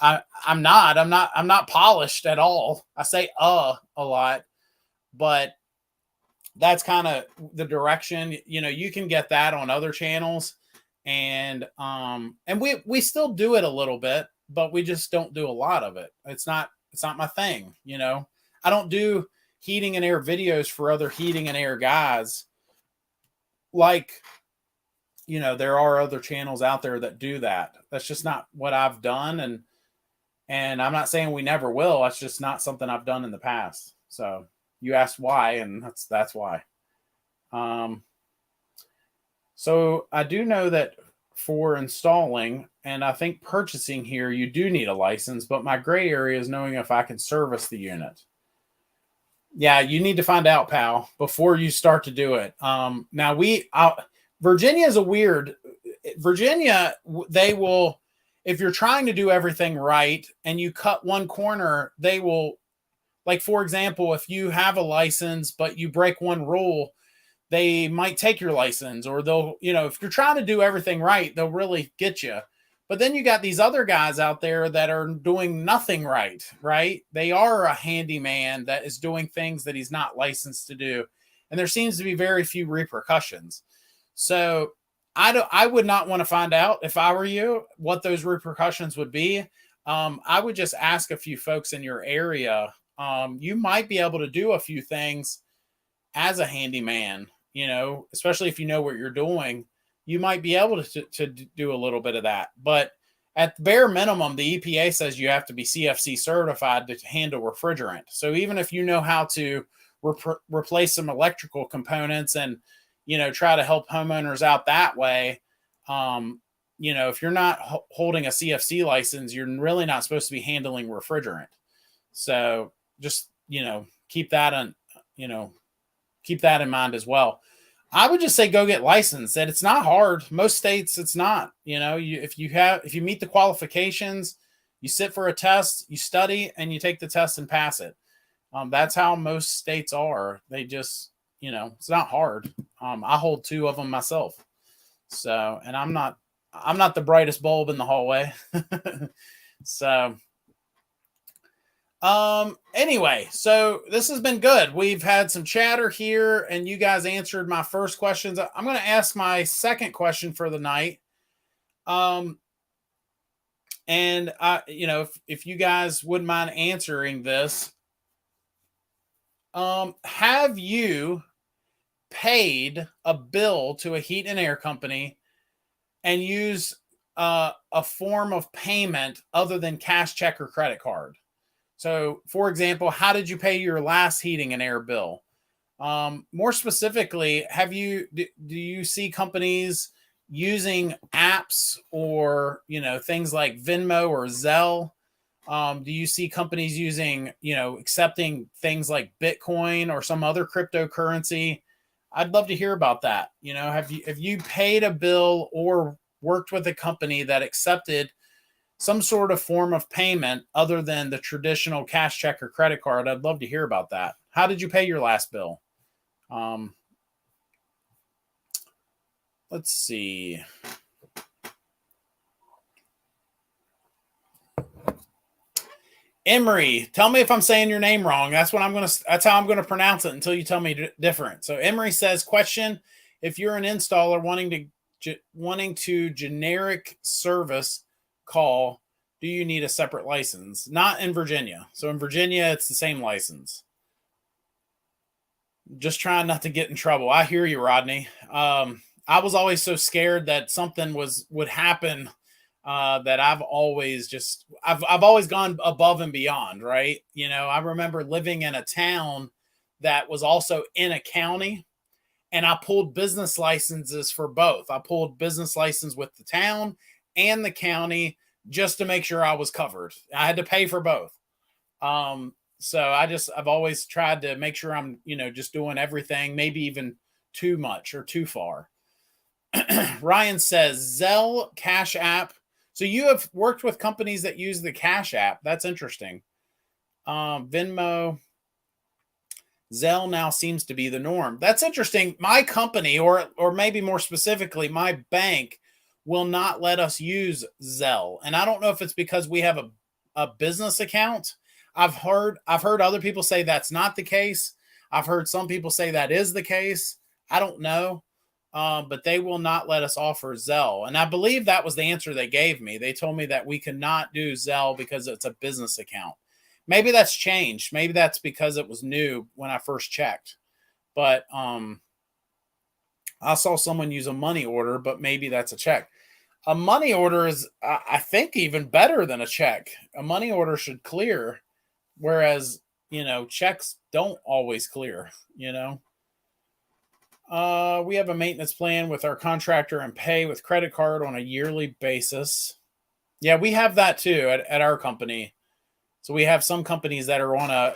I'm not polished at all. I say, a lot, but that's kind of the direction. You can get that on other channels. And we still do it a little bit, but we just don't do a lot of it. It's not my thing. I don't do heating and air videos for other heating and air guys. Like, there are other channels out there that do that. That's just not what I've done. And I'm not saying we never will. That's just not something I've done in the past. So you asked why, and that's why. So I do know that for installing, and I think purchasing here, you do need a license, but my gray area is knowing if I can service the unit. Yeah, you need to find out, pal, before you start to do it. Now Virginia is Virginia, they will, if you're trying to do everything right and you cut one corner, they will, like, for example, if you have a license, but you break one rule, they might take your license, or they'll, if you're trying to do everything right, they'll really get you. But then you got these other guys out there that are doing nothing right, right? They are a handyman that is doing things that he's not licensed to do. And there seems to be very few repercussions. So I would not want to find out, if I were you, what those repercussions would be. I would just ask a few folks in your area. You might be able to do a few things as a handyman, especially if you know what you're doing. You might be able to do a little bit of that. But at the bare minimum, the EPA says you have to be CFC certified to handle refrigerant. So even if you know how to replace some electrical components and, try to help homeowners out that way, if you're not holding a CFC license, you're really not supposed to be handling refrigerant. So just, keep that in mind as well. I would just say go get licensed. And it's not hard. Most states, it's not. If you meet the qualifications, you sit for a test, you study, and you take the test and pass it. That's how most states are. They just, it's not hard. I hold 2 of them myself. So, and I'm not the brightest bulb in the hallway. So, anyway, so this has been good. We've had some chatter here and you guys answered my first questions. I'm going to ask my second question for the night. And if you guys wouldn't mind answering this, have you paid a bill to a heat and air company and used a form of payment other than cash, check, or credit card? So, for example, how did you pay your last heating and air bill? More specifically, do you see companies using apps or, things like Venmo or Zelle? Do you see companies using, accepting things like Bitcoin or some other cryptocurrency? I'd love to hear about that. Have you paid a bill or worked with a company that accepted some sort of form of payment other than the traditional cash, check, or credit card? I'd love to hear about that. How did you pay your last bill? Let's see. Emery, tell me if I'm saying your name wrong. That's how I'm going to pronounce it until you tell me different. So Emery says, question: if you're an installer wanting to generic service call, do you need a separate license? Not in Virginia. So in Virginia, it's the same license. Just trying not to get in trouble. I hear you, Rodney. I was always so scared that something would happen that I've always gone above and beyond, right? I remember living in a town that was also in a county, and I pulled business licenses for both. I pulled business license with the town and the county just to make sure I was covered. I had to pay for both. So I've always tried to make sure I'm, just doing everything, maybe even too much or too far. Ryan says Zelle, Cash App. So you have worked with companies that use the Cash App. That's interesting. Venmo, Zelle now seems to be the norm. That's interesting. My company, or maybe more specifically, my bank will not let us use Zelle. And I don't know if it's because we have a business account. I've heard other people say that's not the case. I've heard some people say that is the case. I don't know. But they will not let us offer Zelle. And I believe that was the answer they gave me. They told me that we cannot do Zelle because it's a business account. Maybe that's changed. Maybe that's because it was new when I first checked. But I saw someone use a money order, but maybe that's a check. A money order is, I think, even better than a check. A money order should clear, whereas, checks don't always clear, We have a maintenance plan with our contractor and pay with credit card on a yearly basis. Yeah, we have that too at our company. So we have some companies that are on a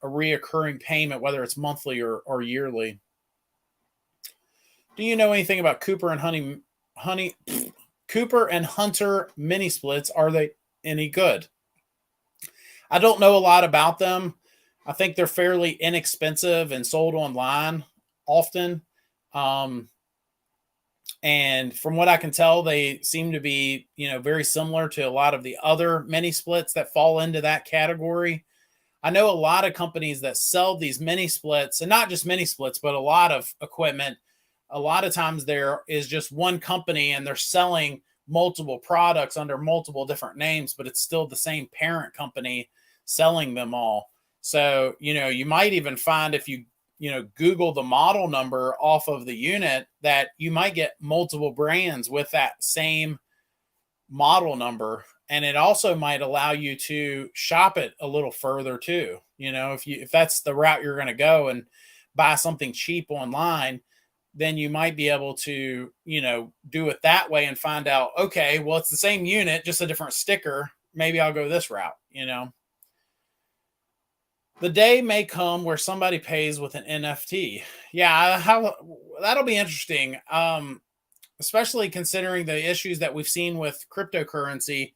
reoccurring payment, whether it's monthly or yearly. Do you know anything about Cooper and Honey Honey, Cooper and Hunter mini splits, are they any good? I don't know a lot about them. I think they're fairly inexpensive and sold online often. Um, and from what I can tell, they seem to be, very similar to a lot of the other mini splits that fall into that category. I know a lot of companies that sell these mini splits, and not just mini splits, but a lot of equipment. A lot of times there is just one company and they're selling multiple products under multiple different names, but it's still the same parent company selling them all. So, you might even find if you, Google the model number off of the unit that you might get multiple brands with that same model number. And it also might allow you to shop it a little further too. If that's the route you're going to go and buy something cheap online, then you might be able to, do it that way and find out, okay, well, it's the same unit, just a different sticker. Maybe I'll go this route. The day may come where somebody pays with an NFT. Yeah, that'll be interesting. Especially considering the issues that we've seen with cryptocurrency.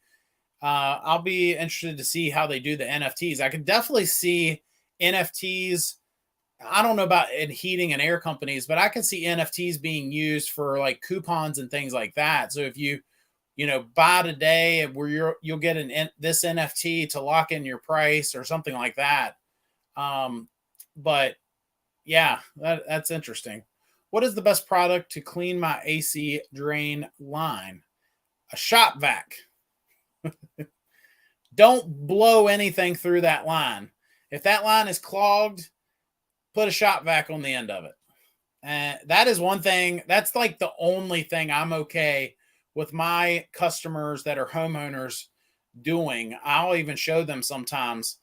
I'll be interested to see how they do the NFTs. I could definitely see NFTs. I don't know about in heating and air companies, but I can see NFTs being used for like coupons and things like that. So if you, buy today where you'll get this NFT to lock in your price or something like that. But yeah, that's interesting. What is the best product to clean my AC drain line? A shop vac. Don't blow anything through that line. If that line is clogged, put a shop vac on the end of it. And that is one thing. That's like the only thing I'm okay with my customers that are homeowners doing. I'll even show them sometimes,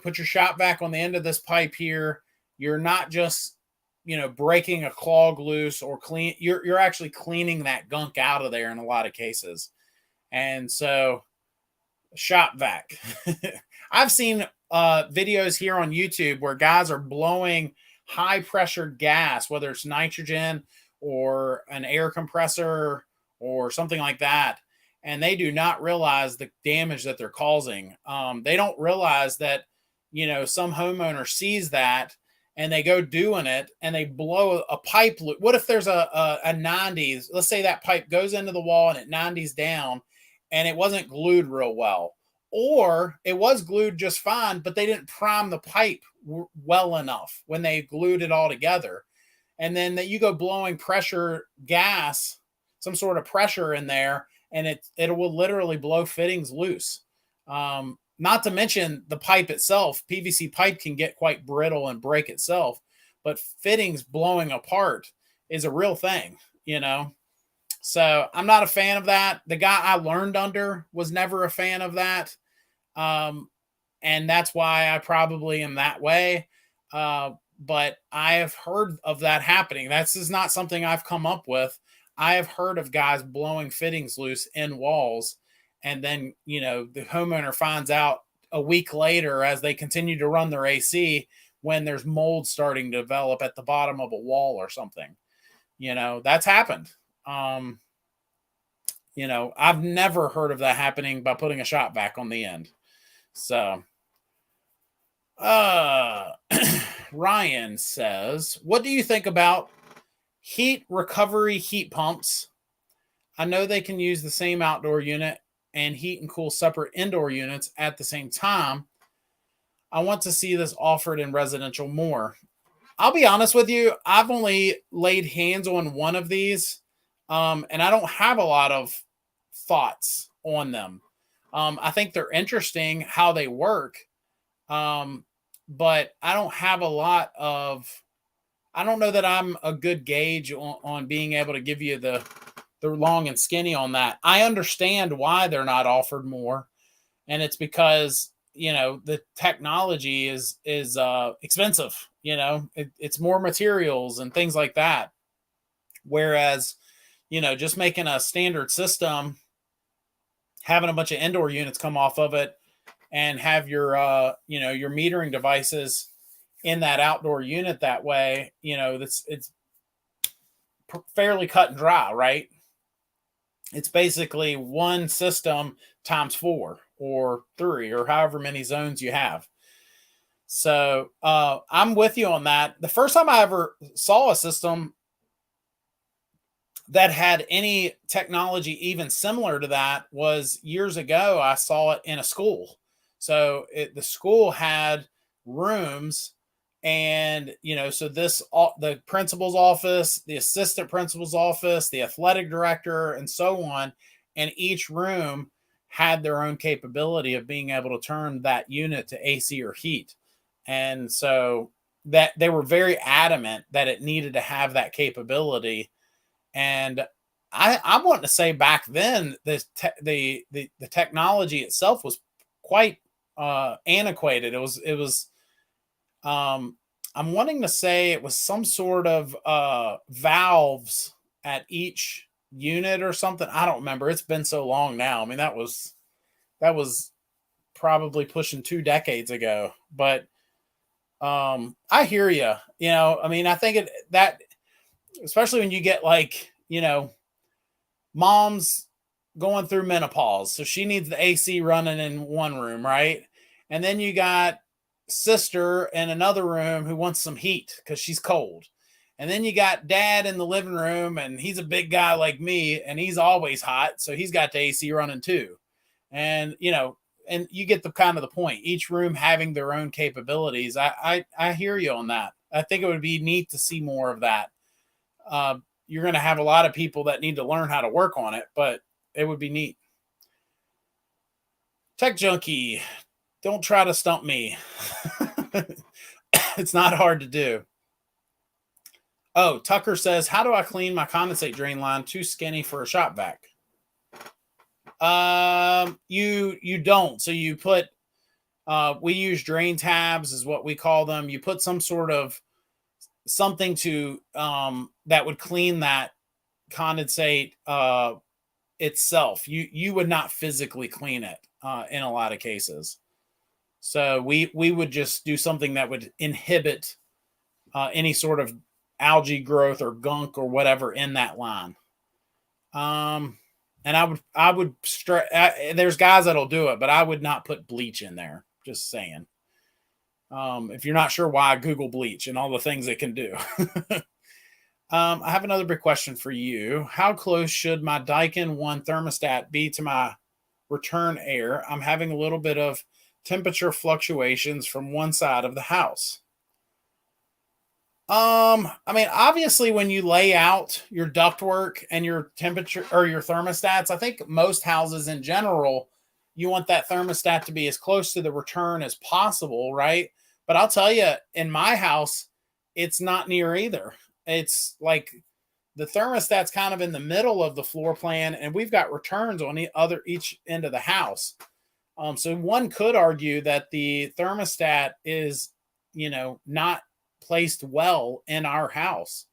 put your shop vac on the end of this pipe here. You're not just, breaking a clog loose or clean. You're actually cleaning that gunk out of there in a lot of cases. And so shop vac. I've seen videos here on YouTube where guys are blowing high pressure gas, whether it's nitrogen or an air compressor or something like that. And they do not realize the damage that they're causing. They don't realize that, some homeowner sees that and they go doing it and they blow a pipe. What if there's a 90s? Let's say that pipe goes into the wall and it 90s down and it wasn't glued real well. Or it was glued just fine, but they didn't prime the pipe well enough when they glued it all together. And then that you go blowing pressure gas, some sort of pressure in there, and it will literally blow fittings loose. Not to mention the pipe itself. PVC pipe can get quite brittle and break itself, but fittings blowing apart is a real thing, So I'm not a fan of that. The guy I learned under was never a fan of that. And that's why I probably am that way. But I have heard of that happening. That's just not something I've come up with. I have heard of guys blowing fittings loose in walls. And then, the homeowner finds out a week later as they continue to run their AC when there's mold starting to develop at the bottom of a wall or something. That's happened. I've never heard of that happening by putting a shop vac on the end. So, Ryan says, what do you think about heat recovery heat pumps? I know they can use the same outdoor unit and heat and cool separate indoor units at the same time. I want to see this offered in residential more. I'll be honest with you. I've only laid hands on one of these, and I don't have a lot of thoughts on them. I think they're interesting how they work, but I don't have a lot of. I don't know that I'm a good gauge on being able to give you the long and skinny on that. I understand why they're not offered more, and it's because the technology is expensive. It's more materials and things like that. Whereas, just making a standard system, having a bunch of indoor units come off of it, and have your your metering devices in that outdoor unit that way, it's fairly cut and dry, right? It's basically one system times 4 or 3 or however many zones you have. So I'm with you on that. The first time I ever saw a system that had any technology even similar to that was years ago. I saw it in a school. So the school had rooms, and so the principal's office, the assistant principal's office, the athletic director, and so on, and each room had their own capability of being able to turn that unit to AC or heat. And so that they were very adamant that it needed to have that capability. And I want to say back then the technology itself was quite antiquated. I'm wanting to say it was some sort of valves at each unit or something. I don't remember. It's been so long now. I mean, that was probably pushing 2 decades ago. But I hear you. I mean, I think that especially when you get like, mom's going through menopause, so she needs the AC running in one room, right? And then you got sister in another room who wants some heat because she's cold. And then you got dad in the living room, and he's a big guy like me, and he's always hot, so he's got the AC running too. And and you get the kind of the point. Each room having their own capabilities. I hear you on that. I think it would be neat to see more of that. You're going to have a lot of people that need to learn how to work on it, but it would be neat. Tech Junkie, don't try to stump me. It's not hard to do. Oh, Tucker says, how do I clean my condensate drain line? Too skinny for a shop vac. You don't. So you put, we use drain tabs is what we call them. You put some sort of something to, that would clean that condensate, itself. You would not physically clean it, in a lot of cases. So we would just do something that would inhibit, any sort of algae growth or gunk or whatever in that line. And I would there's guys that'll do it, but I would not put bleach in there. Just saying. If you're not sure why, Google bleach and all the things it can do. I have another big question for you. How close should my Daikin 1 thermostat be to my return air? I'm having a little bit of temperature fluctuations from one side of the house. I mean, obviously, when you lay out your ductwork and your temperature or your thermostats, I think most houses in general, you want that thermostat to be as close to the return as possible, right? But I'll tell you, in my house, it's not near either. It's like the thermostat's kind of in the middle of the floor plan, and we've got returns on each end of the house. So one could argue that the thermostat is, not placed well in our house.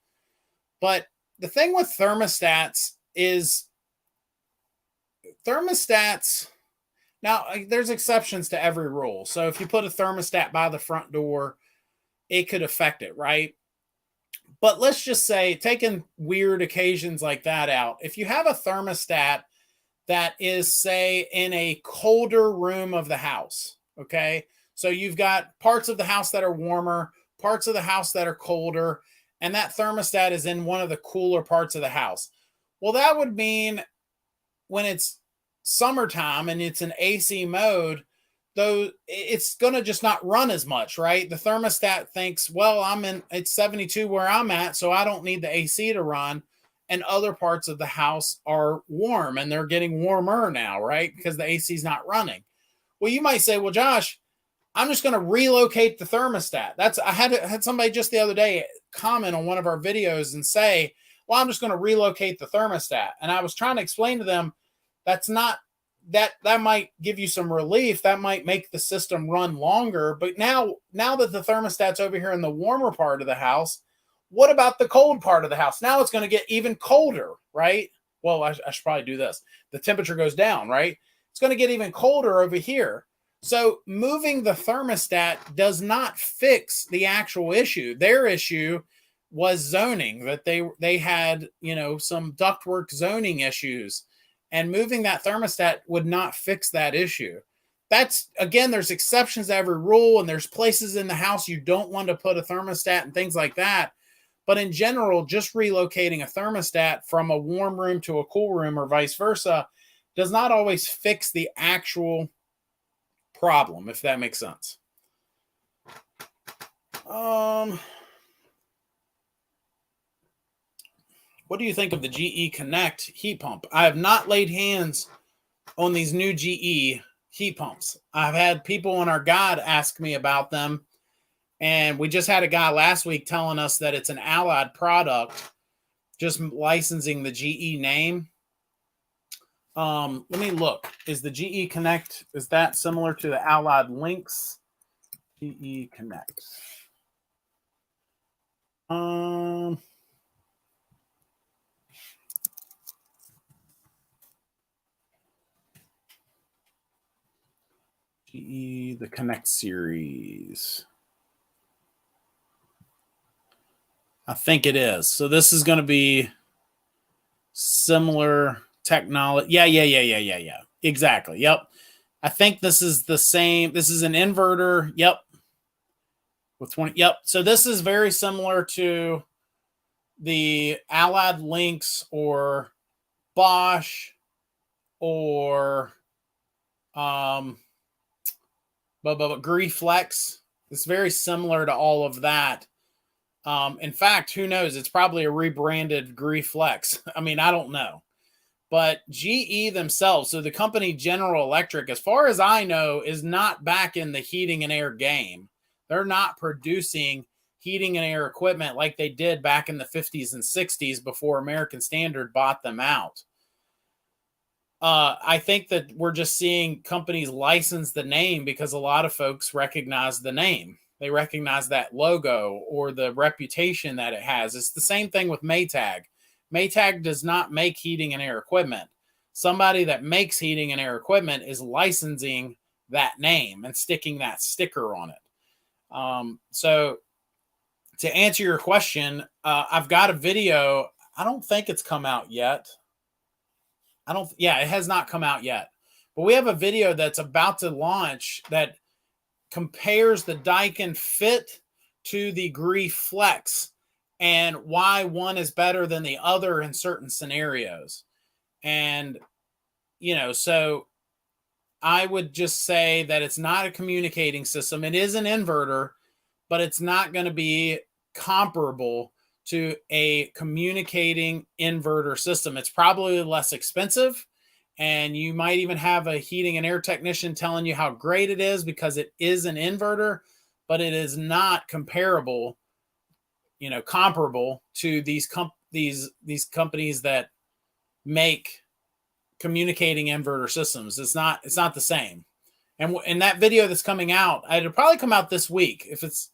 But the thing with thermostats is now there's exceptions to every rule. So if you put a thermostat by the front door, it could affect it, right? But let's just say, taking weird occasions like that out, if you have a thermostat that is, say, in a colder room of the house, okay? So you've got parts of the house that are warmer, parts of the house that are colder, and that thermostat is in one of the cooler parts of the house. Well, that would mean when it's summertime and it's in AC mode, though, it's going to just not run as much, right? The thermostat thinks, well, it's 72 where I'm at, so I don't need the AC to run. And other parts of the house are warm, and they're getting warmer now, right? Because the AC is not running. Well, you might say, well, Josh, I'm just going to relocate the thermostat. I had somebody just the other day comment on one of our videos and say, well, I'm just going to relocate the thermostat. And I was trying to explain to them, that's not, that might give you some relief. That might make the system run longer. But now that the thermostat's over here in the warmer part of the house, what about the cold part of the house? Now it's going to get even colder, right? Well, I should probably do this. The temperature goes down, right? It's going to get even colder over here. So moving the thermostat does not fix the actual issue. Their issue was zoning, that they had, some ductwork zoning issues. and moving that thermostat would not fix that issue. That's, again, there's exceptions to every rule, and there's places in the house you don't want to put a thermostat and things like that. But in general, just relocating a thermostat from a warm room to a cool room or vice versa does not always fix the actual problem, if that makes sense. What do you think of the GE Connect heat pump? I have not laid hands on these new GE heat pumps. I've had people on our guide ask me about them, and we just had a guy last week telling us that it's an Allied product, just licensing the GE name. Let me look. Is the GE Connect, is that similar to the Allied Lynx? GE Connect. GE, the Connect series. I think it is. So this is going to be similar technology. Yeah. Exactly. Yep. I think this is the same. This is an inverter. Yep. With 20. Yep. So this is very similar to the Allied Lynx or Bosch or Griffin. It's very similar to all of that. In fact, who knows? It's probably a rebranded Griffin. I mean, I don't know. But GE themselves, so the company General Electric, as far as I know, is not back in the heating and air game. They're not producing heating and air equipment like they did back in the 50s and 60s before American Standard bought them out. I think that we're just seeing companies license the name because a lot of folks recognize the name. They recognize that logo or the reputation that it has. It's the same thing with Maytag. Maytag does not make heating and air equipment. Somebody that makes heating and air equipment is licensing that name and sticking that sticker on it. So to answer your question, I've got a video. I don't think it's come out yet. It has not come out yet. But we have a video that's about to launch that compares the Daikin Fit to the Griffin and why one is better than the other in certain scenarios. And, so I would just say that it's not a communicating system. It is an inverter, but it's not going to be comparable to a communicating inverter system. It's probably less expensive, and you might even have a heating and air technician telling you how great it is because it is an inverter, but it is not comparable, comparable to these companies that make communicating inverter systems. It's not the same. And that video that's coming out, it'll probably come out this week. If it's,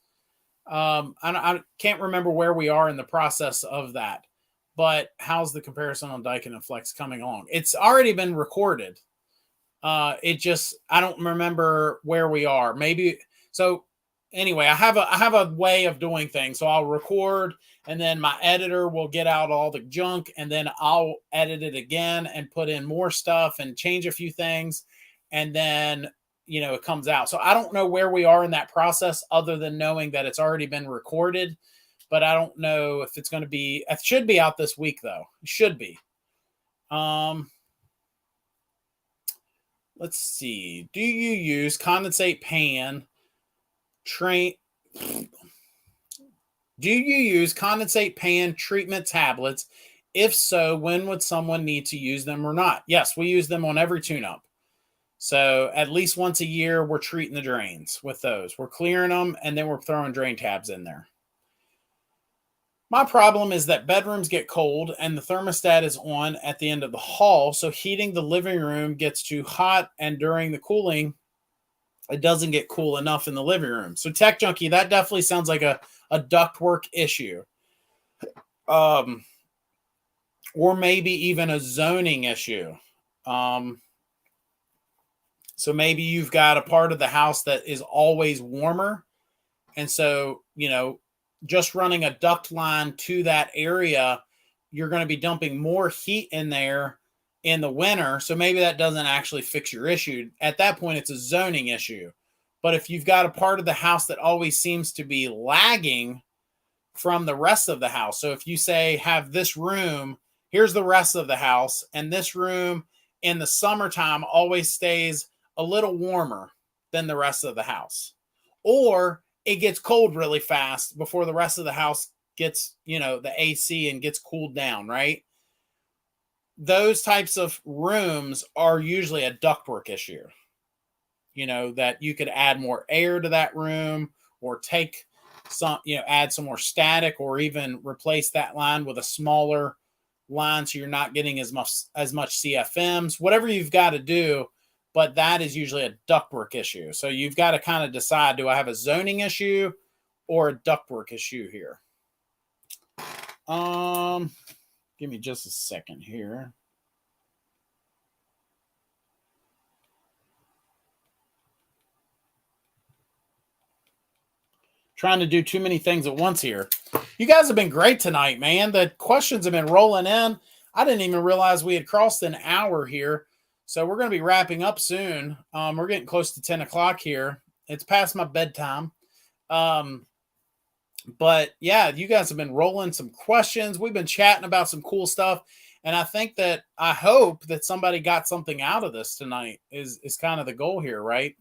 I can't remember where we are in the process of that, but how's the comparison on Daikin and Flex coming along? It's already been recorded. I don't remember where we are. Maybe. So anyway, I have a way of doing things. So I'll record, and then my editor will get out all the junk, and then I'll edit it again and put in more stuff and change a few things. And then, it comes out. So I don't know where we are in that process other than knowing that it's already been recorded, but I don't know if it's going to be, it should be out this week though. It should be. Let's see. Do you use condensate pan treatment tablets? If so, when would someone need to use them or not? Yes, we use them on every tune-up. So at least once a year, we're treating the drains with those. We're clearing them, and then we're throwing drain tabs in there. My problem is that bedrooms get cold, and the thermostat is on at the end of the hall, so heating the living room gets too hot, and during the cooling, it doesn't get cool enough in the living room. So Tech Junkie, that definitely sounds like a ductwork issue. Or maybe even a zoning issue. So maybe you've got a part of the house that is always warmer. And so, just running a duct line to that area, you're going to be dumping more heat in there in the winter. So maybe that doesn't actually fix your issue. At that point, it's a zoning issue. But if you've got a part of the house that always seems to be lagging from the rest of the house. So if you say have this room, here's the rest of the house, and this room in the summertime always stays a little warmer than the rest of the house. Or it gets cold really fast before the rest of the house gets, the AC and gets cooled down, right? Those types of rooms are usually a ductwork issue. That you could add more air to that room, or take some, add some more static, or even replace that line with a smaller line so you're not getting as much CFMs, whatever you've got to do. But that is usually a ductwork issue. So you've got to kind of decide, do I have a zoning issue or a ductwork issue here? Give me just a second here. Trying to do too many things at once here. You guys have been great tonight, man. The questions have been rolling in. I didn't even realize we had crossed an hour here. So we're going to be wrapping up soon. We're getting close to 10 o'clock here. It's past my bedtime. But yeah, you guys have been rolling some questions. We've been chatting about some cool stuff. And I hope that somebody got something out of this tonight is kind of the goal here, right?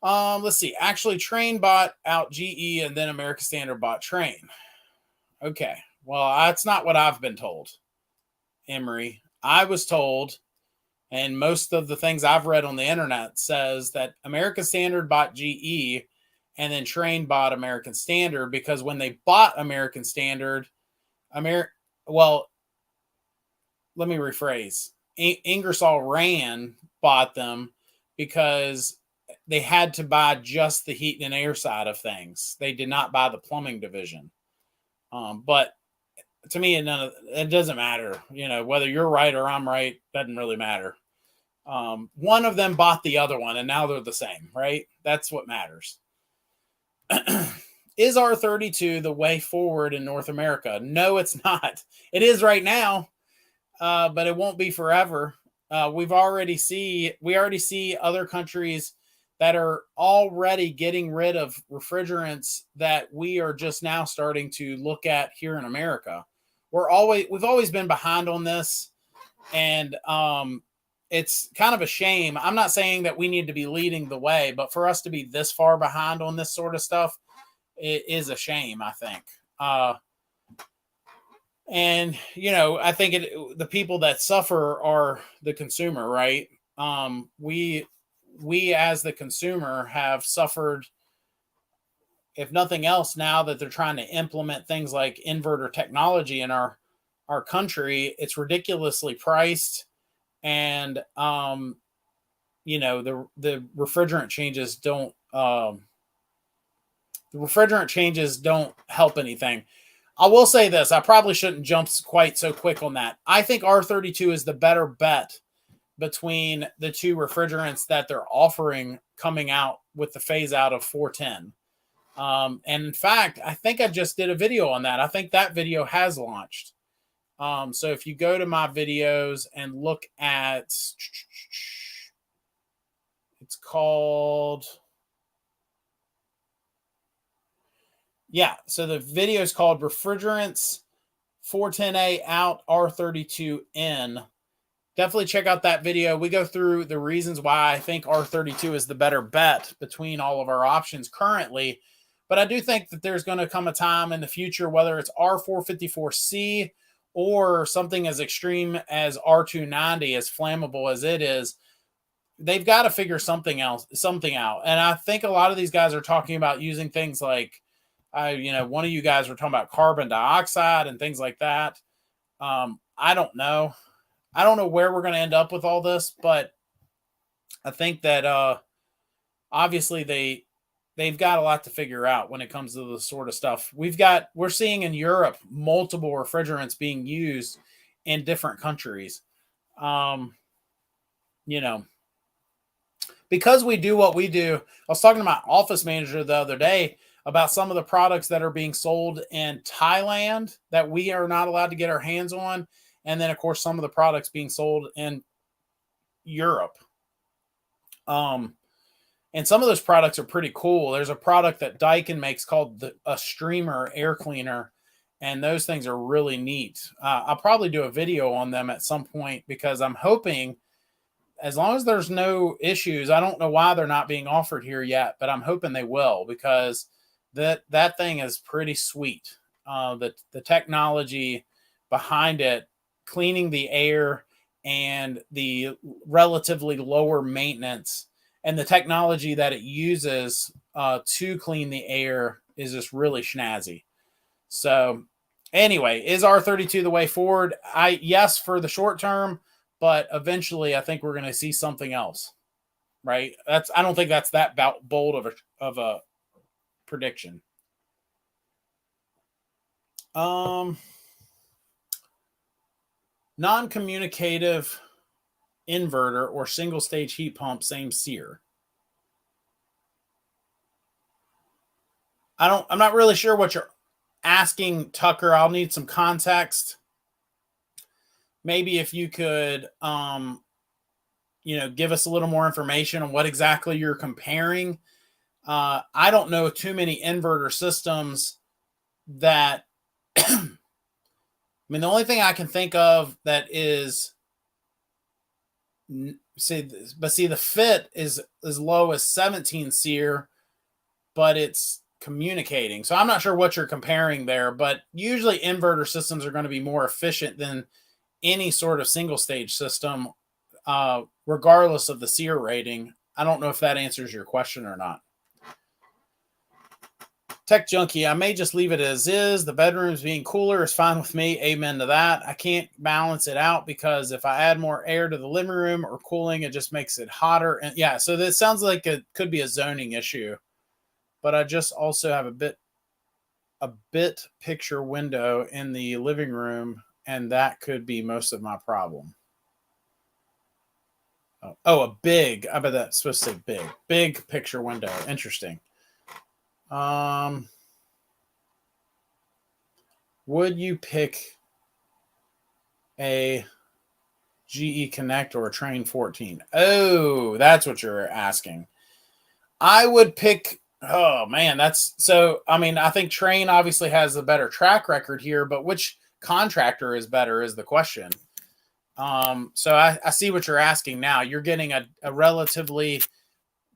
Let's see. Actually, Trane bought out GE, and then American Standard bought Trane. Okay. Well, that's not what I've been told, Emery. I was told, and most of the things I've read on the internet says that American Standard bought GE, and then Trane bought American Standard, because when they bought American Standard, well, let me rephrase. Ingersoll Rand bought them because they had to buy just the heat and air side of things. They did not buy the plumbing division. But to me, it doesn't matter. Whether you're right or I'm right, doesn't really matter. One of them bought the other one, and now they're the same, right? That's what matters. Is R32 the way forward in North America? No, it's not. It is right now, but it won't be forever. We already see other countries that are already getting rid of refrigerants that we are just now starting to look at here in America. We've always been behind on this, and it's kind of a shame. I'm not saying that we need to be leading the way, but for us to be this far behind on this sort of stuff, it is a shame, I think. And I think the people that suffer are the consumer, right? We as the consumer have suffered, if nothing else, now that they're trying to implement things like inverter technology in our country. It's ridiculously priced, and the refrigerant changes don't help anything. I will say this: I probably shouldn't jump quite so quick on that. I think R32 is the better bet between the two refrigerants that they're offering coming out with the phase out of 410. And in fact, I think I just did a video on that. I think that video has launched. So if you go to my videos and look at, it's called, so the video is called Refrigerants 410A Out R32 In. Definitely check out that video. We go through the reasons why I think R32 is the better bet between all of our options currently. But I do think that there's going to come a time in the future, whether it's R454C or something as extreme as R290, as flammable as it is, they've got to figure something out. And I think a lot of these guys are talking about using things like, one of you guys were talking about carbon dioxide and things like that. I don't know. I don't know where we're going to end up with all this, but I think that obviously they've got a lot to figure out when it comes to this sort of stuff. We're seeing in Europe multiple refrigerants being used in different countries. Because we do what we do. I was talking to my office manager the other day about some of the products that are being sold in Thailand that we are not allowed to get our hands on. And then, of course, some of the products being sold in Europe. And some of those products are pretty cool. There's a product that Daikin makes called a streamer air cleaner, and those things are really neat. I'll probably do a video on them at some point because I'm hoping, as long as there's no issues, I don't know why they're not being offered here yet, but I'm hoping they will, because that thing is pretty sweet. The technology behind it, cleaning the air and the relatively lower maintenance, and the technology that it uses to clean the air is just really snazzy. So anyway, is R32 the way forward? Yes, for the short term, but eventually I think we're going to see something else, right? I don't think that's that bold of a prediction. Non-communicative inverter or single stage heat pump, same SEER. I'm not really sure what you're asking, Tucker. I'll need some context. Maybe if you could, give us a little more information on what exactly you're comparing. I don't know too many inverter systems that, I mean, the only thing I can think of that is, the fit is as low as 17 SEER, but it's communicating. So I'm not sure what you're comparing there, but usually inverter systems are going to be more efficient than any sort of single stage system, regardless of the SEER rating. I don't know if that answers your question or not. Tech Junkie, I may just leave it as is. The bedrooms being cooler is fine with me. Amen to that. I can't balance it out because if I add more air to the living room or cooling, it just makes it hotter. And yeah, so this sounds like it could be a zoning issue. But I just also have a bit picture window in the living room, and that could be most of my problem. Oh, a big. I bet that's supposed to say big picture window. Interesting. Would you pick a GE Connect or a Train 14? Oh, that's what you're asking. I would pick, oh man, that's so, I mean, I think Train obviously has a better track record here, but which contractor is better is the question. So I see what you're asking now. You're getting a relatively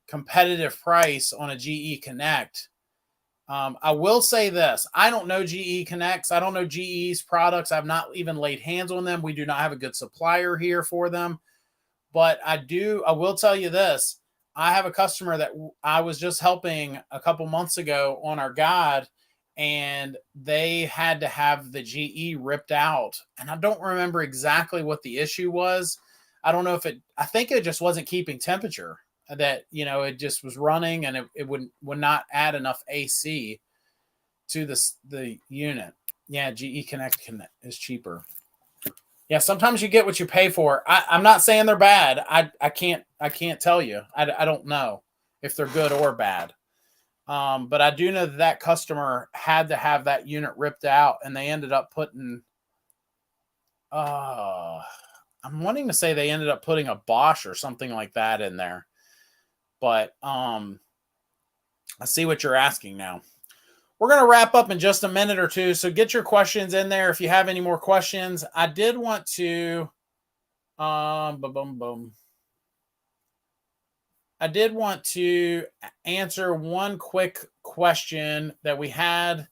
competitive price on a GE Connect. I will say this. I don't know GE Connects. I don't know GE's products. I've not even laid hands on them. We do not have a good supplier here for them. But I will tell you this. I have a customer that I was just helping a couple months ago on our guide, and they had to have the GE ripped out. And I don't remember exactly what the issue was. I don't know I think it just wasn't keeping temperature. That, it just was running and it would not add enough AC to the unit. Yeah, GE Connect is cheaper. Yeah, sometimes you get what you pay for. I'm not saying they're bad. I can't tell you. I don't know if they're good or bad. But I do know that customer had to have that unit ripped out, and they ended up putting I'm wanting to say they ended up putting a Bosch or something like that in there. But I see what you're asking now. We're going to wrap up in just a minute or two, so get your questions in there if you have any more questions. I did want to I did want to answer one quick question that we had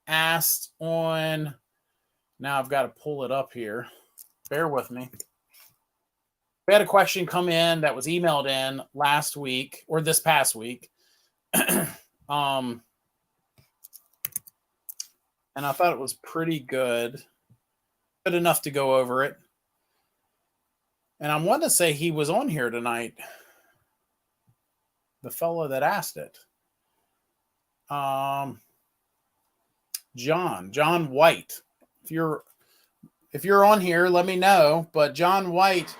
asked on. Now I've got to pull it up here. Bear with me. We had a question come in that was emailed in last week or this past week. And I thought it was pretty good enough to go over it. And I want to say he was on here tonight. The fellow that asked it. John White. If you're on here, let me know. But John White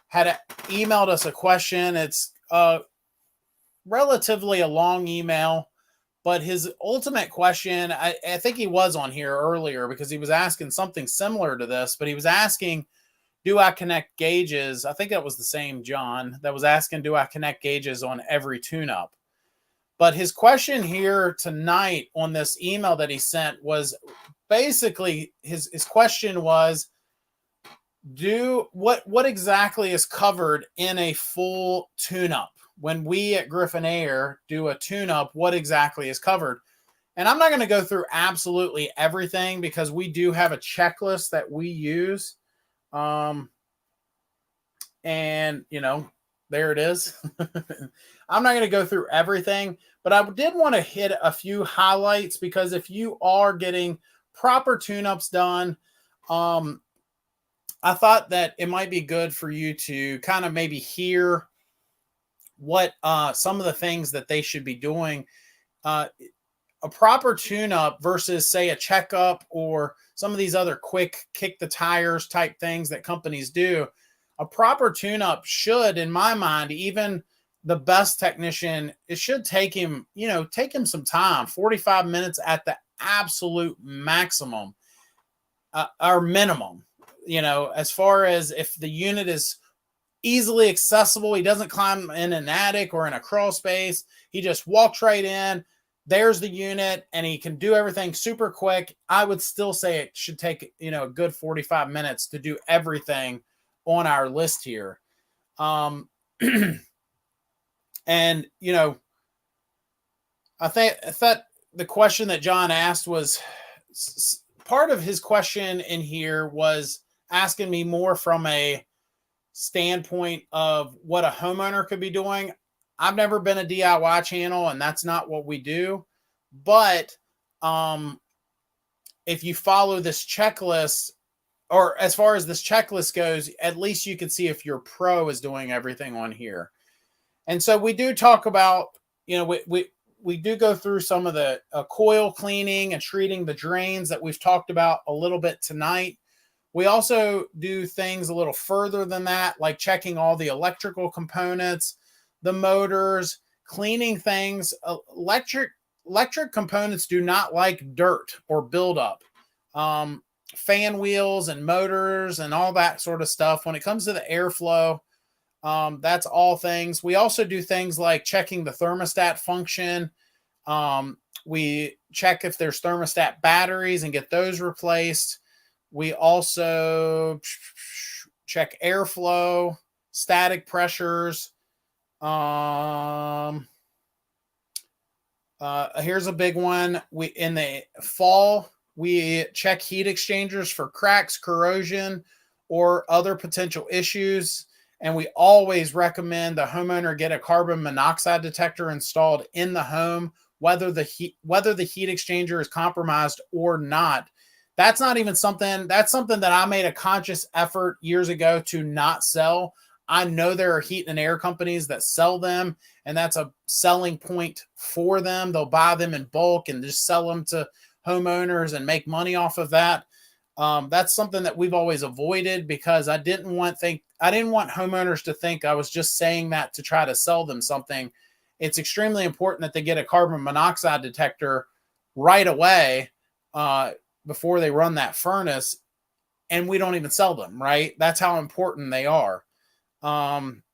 had emailed us a question. It's relatively a long email, But his ultimate question, I think he was on here earlier because he was asking something similar to this, but he was asking, do I connect gauges? I think that was the same John that was asking, do I connect gauges on every tune-up? But his question here tonight on this email that he sent was basically his question was, what exactly is covered in a full tune-up? When we at Griffin Air do a tune-up, what exactly is covered? And I'm not going to go through absolutely everything because we do have a checklist that we use. And, you know, there it is. I'm not going to go through everything, but I did want to hit a few highlights because if you are getting proper tune-ups done, I thought that it might be good for you to kind of maybe hear what some of the things that they should be doing. A proper tune-up versus, say, a checkup or some of these other quick kick the tires type things that companies do. A proper tune-up should, in my mind, even the best technician, it should take him some time, 45 minutes at the absolute maximum or minimum. As far as if the unit is easily accessible, he doesn't climb in an attic or in a crawl space. He just walks right in. There's the unit, and he can do everything super quick. I would still say it should take, a good 45 minutes to do everything on our list here. And, I thought the question that John asked was part of his question in here was asking me more from a standpoint of what a homeowner could be doing. I've never been a DIY channel, and that's not what we do. But if you follow this checklist, or as far as this checklist goes, at least you can see if your pro is doing everything on here. And so we do talk about, we do go through some of the coil cleaning and treating the drains that we've talked about a little bit tonight. We also do things a little further than that, like checking all the electrical components, the motors, cleaning things. Electric components do not like dirt or buildup. Fan wheels and motors and all that sort of stuff. When it comes to the airflow, that's all things. We also do things like checking the thermostat function. We check if there's thermostat batteries and get those replaced. We also check airflow, static pressures. Here's a big one. In the fall, we check heat exchangers for cracks, corrosion, or other potential issues. And we always recommend the homeowner get a carbon monoxide detector installed in the home, whether the heat exchanger is compromised or not. That's not even something, that's something that I made a conscious effort years ago to not sell. I know there are heat and air companies that sell them, and that's a selling point for them. They'll buy them in bulk and just sell them to homeowners and make money off of that. That's something that we've always avoided because I didn't want homeowners to think I was just saying that to try to sell them something. It's extremely important that they get a carbon monoxide detector right away before they run that furnace, and we don't even sell them, right? That's how important they are.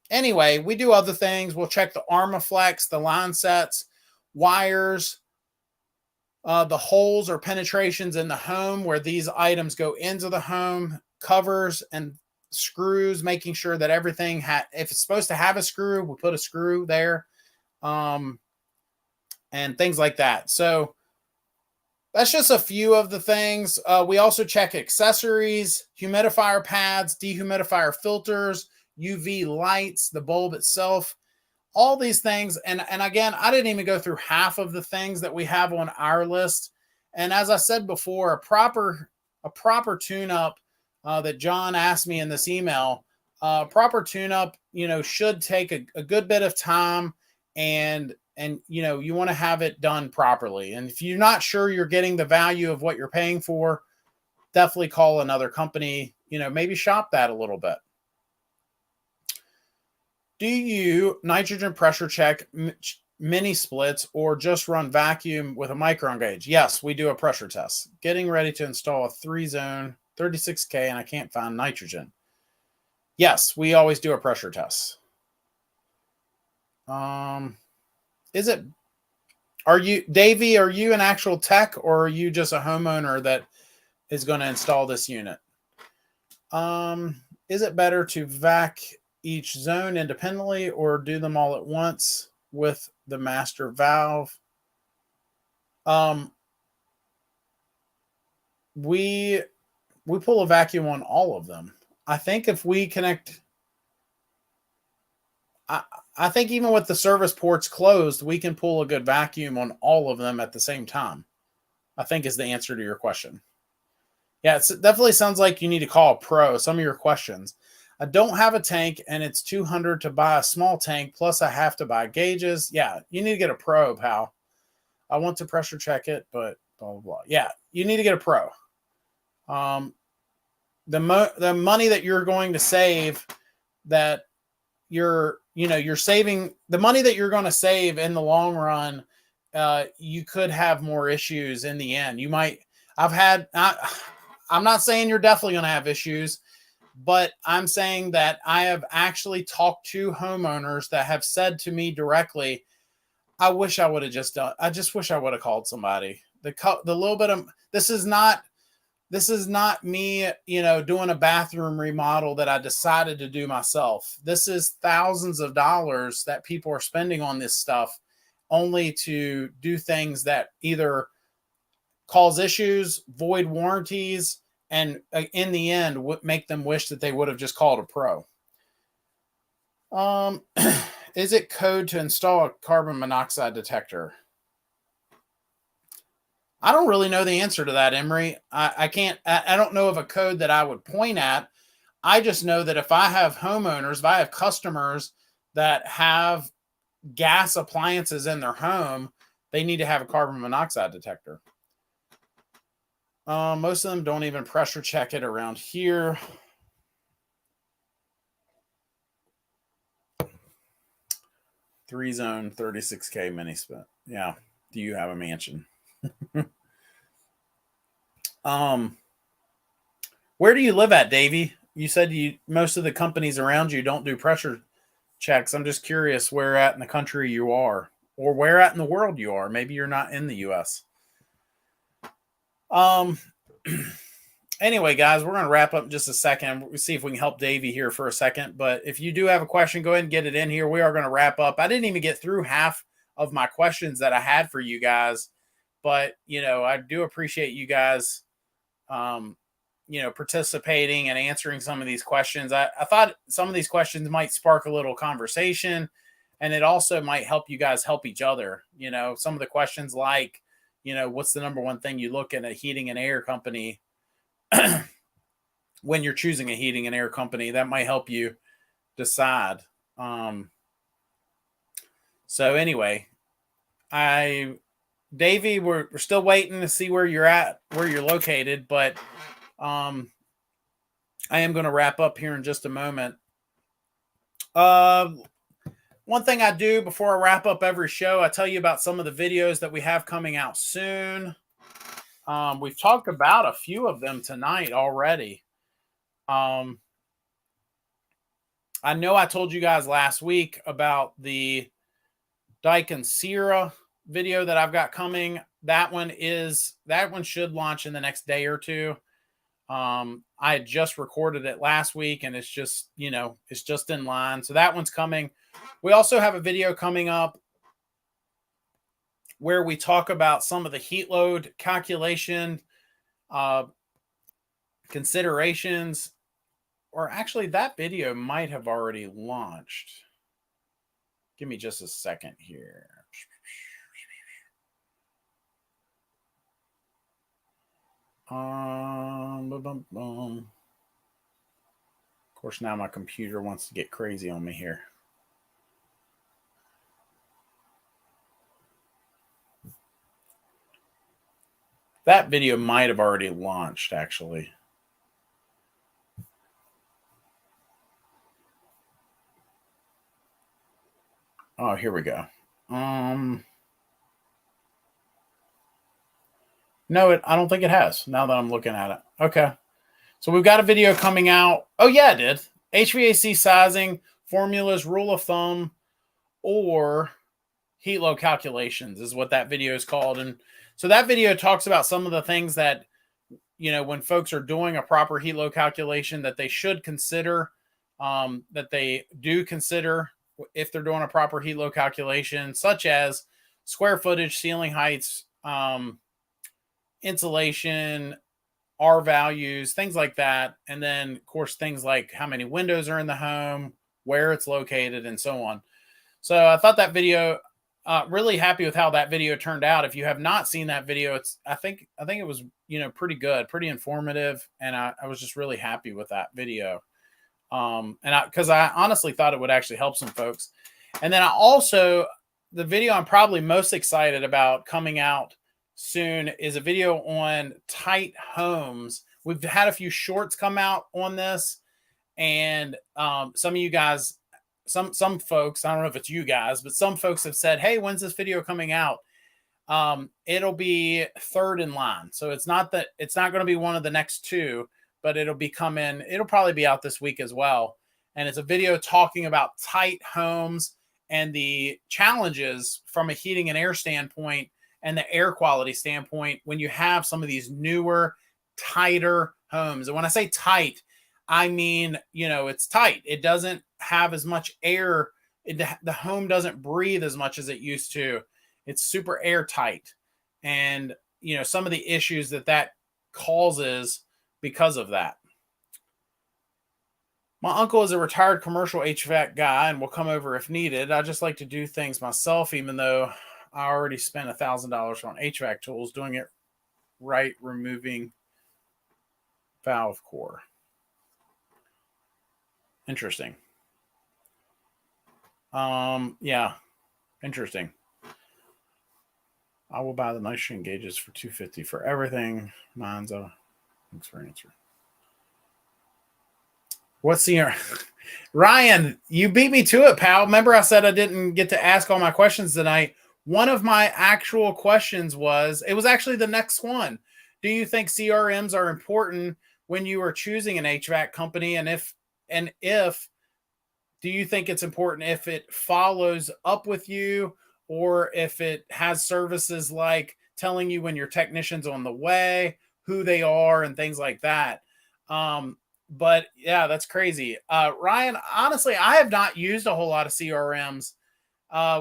Anyway, we do other things. We'll check the Armaflex, the line sets, wires, the holes or penetrations in the home where these items go into the home, covers and screws, making sure that everything if it's supposed to have a screw, we put a screw there, and things like that. So that's just a few of the things. We also check accessories, humidifier pads, dehumidifier filters, UV lights, the bulb itself, all these things. And again, I didn't even go through half of the things that we have on our list. And as I said before, a proper tune-up that John asked me in this email, proper tune-up, should take a good bit of time, and you want to have it done properly. And if you're not sure you're getting the value of what you're paying for, definitely call another company, maybe shop that a little bit. Do you nitrogen pressure check mini splits or just run vacuum with a micron gauge? Yes, we do a pressure test. Getting ready to install a 3-zone 36K and I can't find nitrogen. Yes, we always do a pressure test. Davey, are you an actual tech or are you just a homeowner that is going to install this unit? Is it better to vac each zone independently or do them all at once with the master valve? We pull a vacuum on all of them. I think if we connect, I think even with the service ports closed, we can pull a good vacuum on all of them at the same time, I think is the answer to your question. Yeah, it definitely sounds like you need to call a pro. Some of your questions. I don't have a tank and it's $200 to buy a small tank. Plus I have to buy gauges. Yeah, you need to get a pro, pal. I want to pressure check it, but blah, blah, blah. Yeah, you need to get a pro. The money that you're going to save, that you're saving, the money that you're going to save in the long run, you could have more issues in the end. You might, I'm not saying you're definitely going to have issues, but I'm saying that I have actually talked to homeowners that have said to me directly, I wish I would have just done, I just wish I would have called somebody. The little bit of, this is not me, doing a bathroom remodel that I decided to do myself. This is thousands of dollars that people are spending on this stuff only to do things that either cause issues, void warranties, and in the end, make them wish that they would have just called a pro. Is it code to install a carbon monoxide detector? I don't really know the answer to that, Emery. I don't know of a code that I would point at. I just know that if I have homeowners, if I have customers that have gas appliances in their home, they need to have a carbon monoxide detector. Most of them don't even pressure check it around here. Three-zone 36K mini split. Yeah. Do you have a mansion? Where do you live at, Davey? You said most of the companies around you don't do pressure checks. I'm just curious where at in the country you are, or where at in the world you are. Maybe you're not in the US. Anyway, guys, we're going to wrap up in just a second. We'll see if we can help Davey here for a second. But if you do have a question, go ahead and get it in here. We are going to wrap up. I didn't even get through half of my questions that I had for you guys. But, I do appreciate you guys, participating and answering some of these questions. I thought some of these questions might spark a little conversation, and it also might help you guys help each other. Some of the questions like, what's the number one thing you look at a heating and air company when you're choosing a heating and air company? That might help you decide. So anyway, Davey, we're still waiting to see where you're at, where you're located, but I am going to wrap up here in just a moment. One thing I do before I wrap up every show, I tell you about some of the videos that we have coming out soon. We've talked about a few of them tonight already. I know I told you guys last week about the Daikin Sierra video that I've got coming. That one should launch in the next day or two. I had just recorded it last week and it's just in line. So that one's coming. We also have a video coming up where we talk about some of the heat load calculation considerations, or actually that video might have already launched. Give me just a second here. Of course, now my computer wants to get crazy on me here. That video might have already launched, actually. Oh, here we go. No, I don't think it has, now that I'm looking at it. Okay. So we've got a video coming out. Oh, yeah, it did. HVAC sizing, formulas, rule of thumb, or heat load calculations is what that video is called. And so that video talks about some of the things that, when folks are doing a proper heat load calculation, that they should consider, that they do consider if they're doing a proper heat load calculation, such as square footage, ceiling heights, insulation, R values, things like that. And then, of course, things like how many windows are in the home, where it's located, and so on. So I thought that video, really happy with how that video turned out. If you have not seen that video, I think it was, pretty good, pretty informative. And I was just really happy with that video. Because I honestly thought it would actually help some folks. And then the video I'm probably most excited about coming out soon is a video on tight homes. We've had a few shorts come out on this, and some of you guys, some folks, I don't know if it's you guys, but some folks have said, hey, when's this video coming out? It'll be third in line. So it's not going to be one of the next two, but it'll probably be out this week as well. And it's a video talking about tight homes and the challenges from a heating and air standpoint and the air quality standpoint when you have some of these newer, tighter homes. And when I say tight, I mean, it's tight. It doesn't have as much air. The home doesn't breathe as much as it used to. It's super airtight. And, some of the issues that causes because of that. My uncle is a retired commercial HVAC guy and will come over if needed. I just like to do things myself, even though I already spent $1,000 on HVAC tools, doing it right, removing valve core. Interesting. Yeah, interesting. I will buy the nitrogen gauges for $250 for everything. Mine's thanks for answering. What's the Ryan? You beat me to it, pal. Remember, I said I didn't get to ask all my questions tonight. One of my actual questions it was actually the next one. Do you think CRMs are important when you are choosing an HVAC company? And if do you think it's important if it follows up with you, or if it has services like telling you when your technician's on the way, who they are, and things like that? But yeah, that's crazy. Ryan, honestly, I have not used a whole lot of CRMs.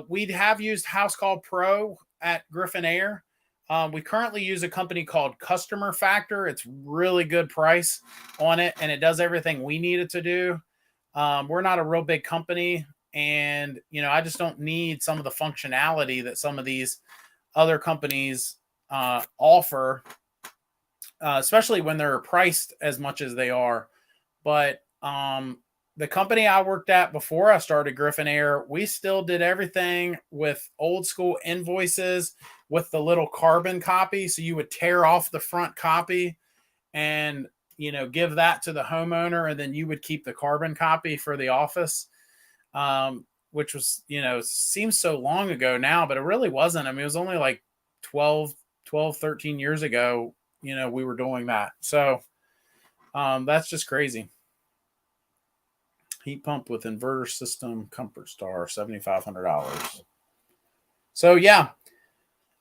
We have used House Call Pro at Griffin Air. We currently use a company called Customer Factor. It's really good price on it, and it does everything we need it to do. We're not a real big company, and I just don't need some of the functionality that some of these other companies offer, especially when they're priced as much as they are. But the company I worked at before I started Griffin Air, we still did everything with old school invoices with the little carbon copy. So you would tear off the front copy and, give that to the homeowner, and then you would keep the carbon copy for the office, which was, seems so long ago now, but it really wasn't. I mean, it was only like 12, 13 years ago, we were doing that. So that's just crazy. Heat pump with inverter system, Comfort Star, $7,500. So yeah.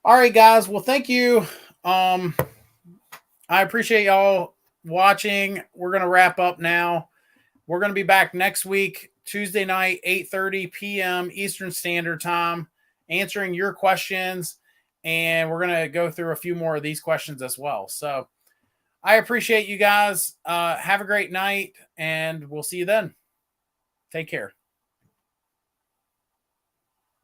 All right, guys. Well, thank you. I appreciate y'all watching. We're going to wrap up now. We're going to be back next week, Tuesday night, 8:30 p.m. Eastern Standard Time, answering your questions. And we're going to go through a few more of these questions as well. So I appreciate you guys. Have a great night, and we'll see you then. Take care.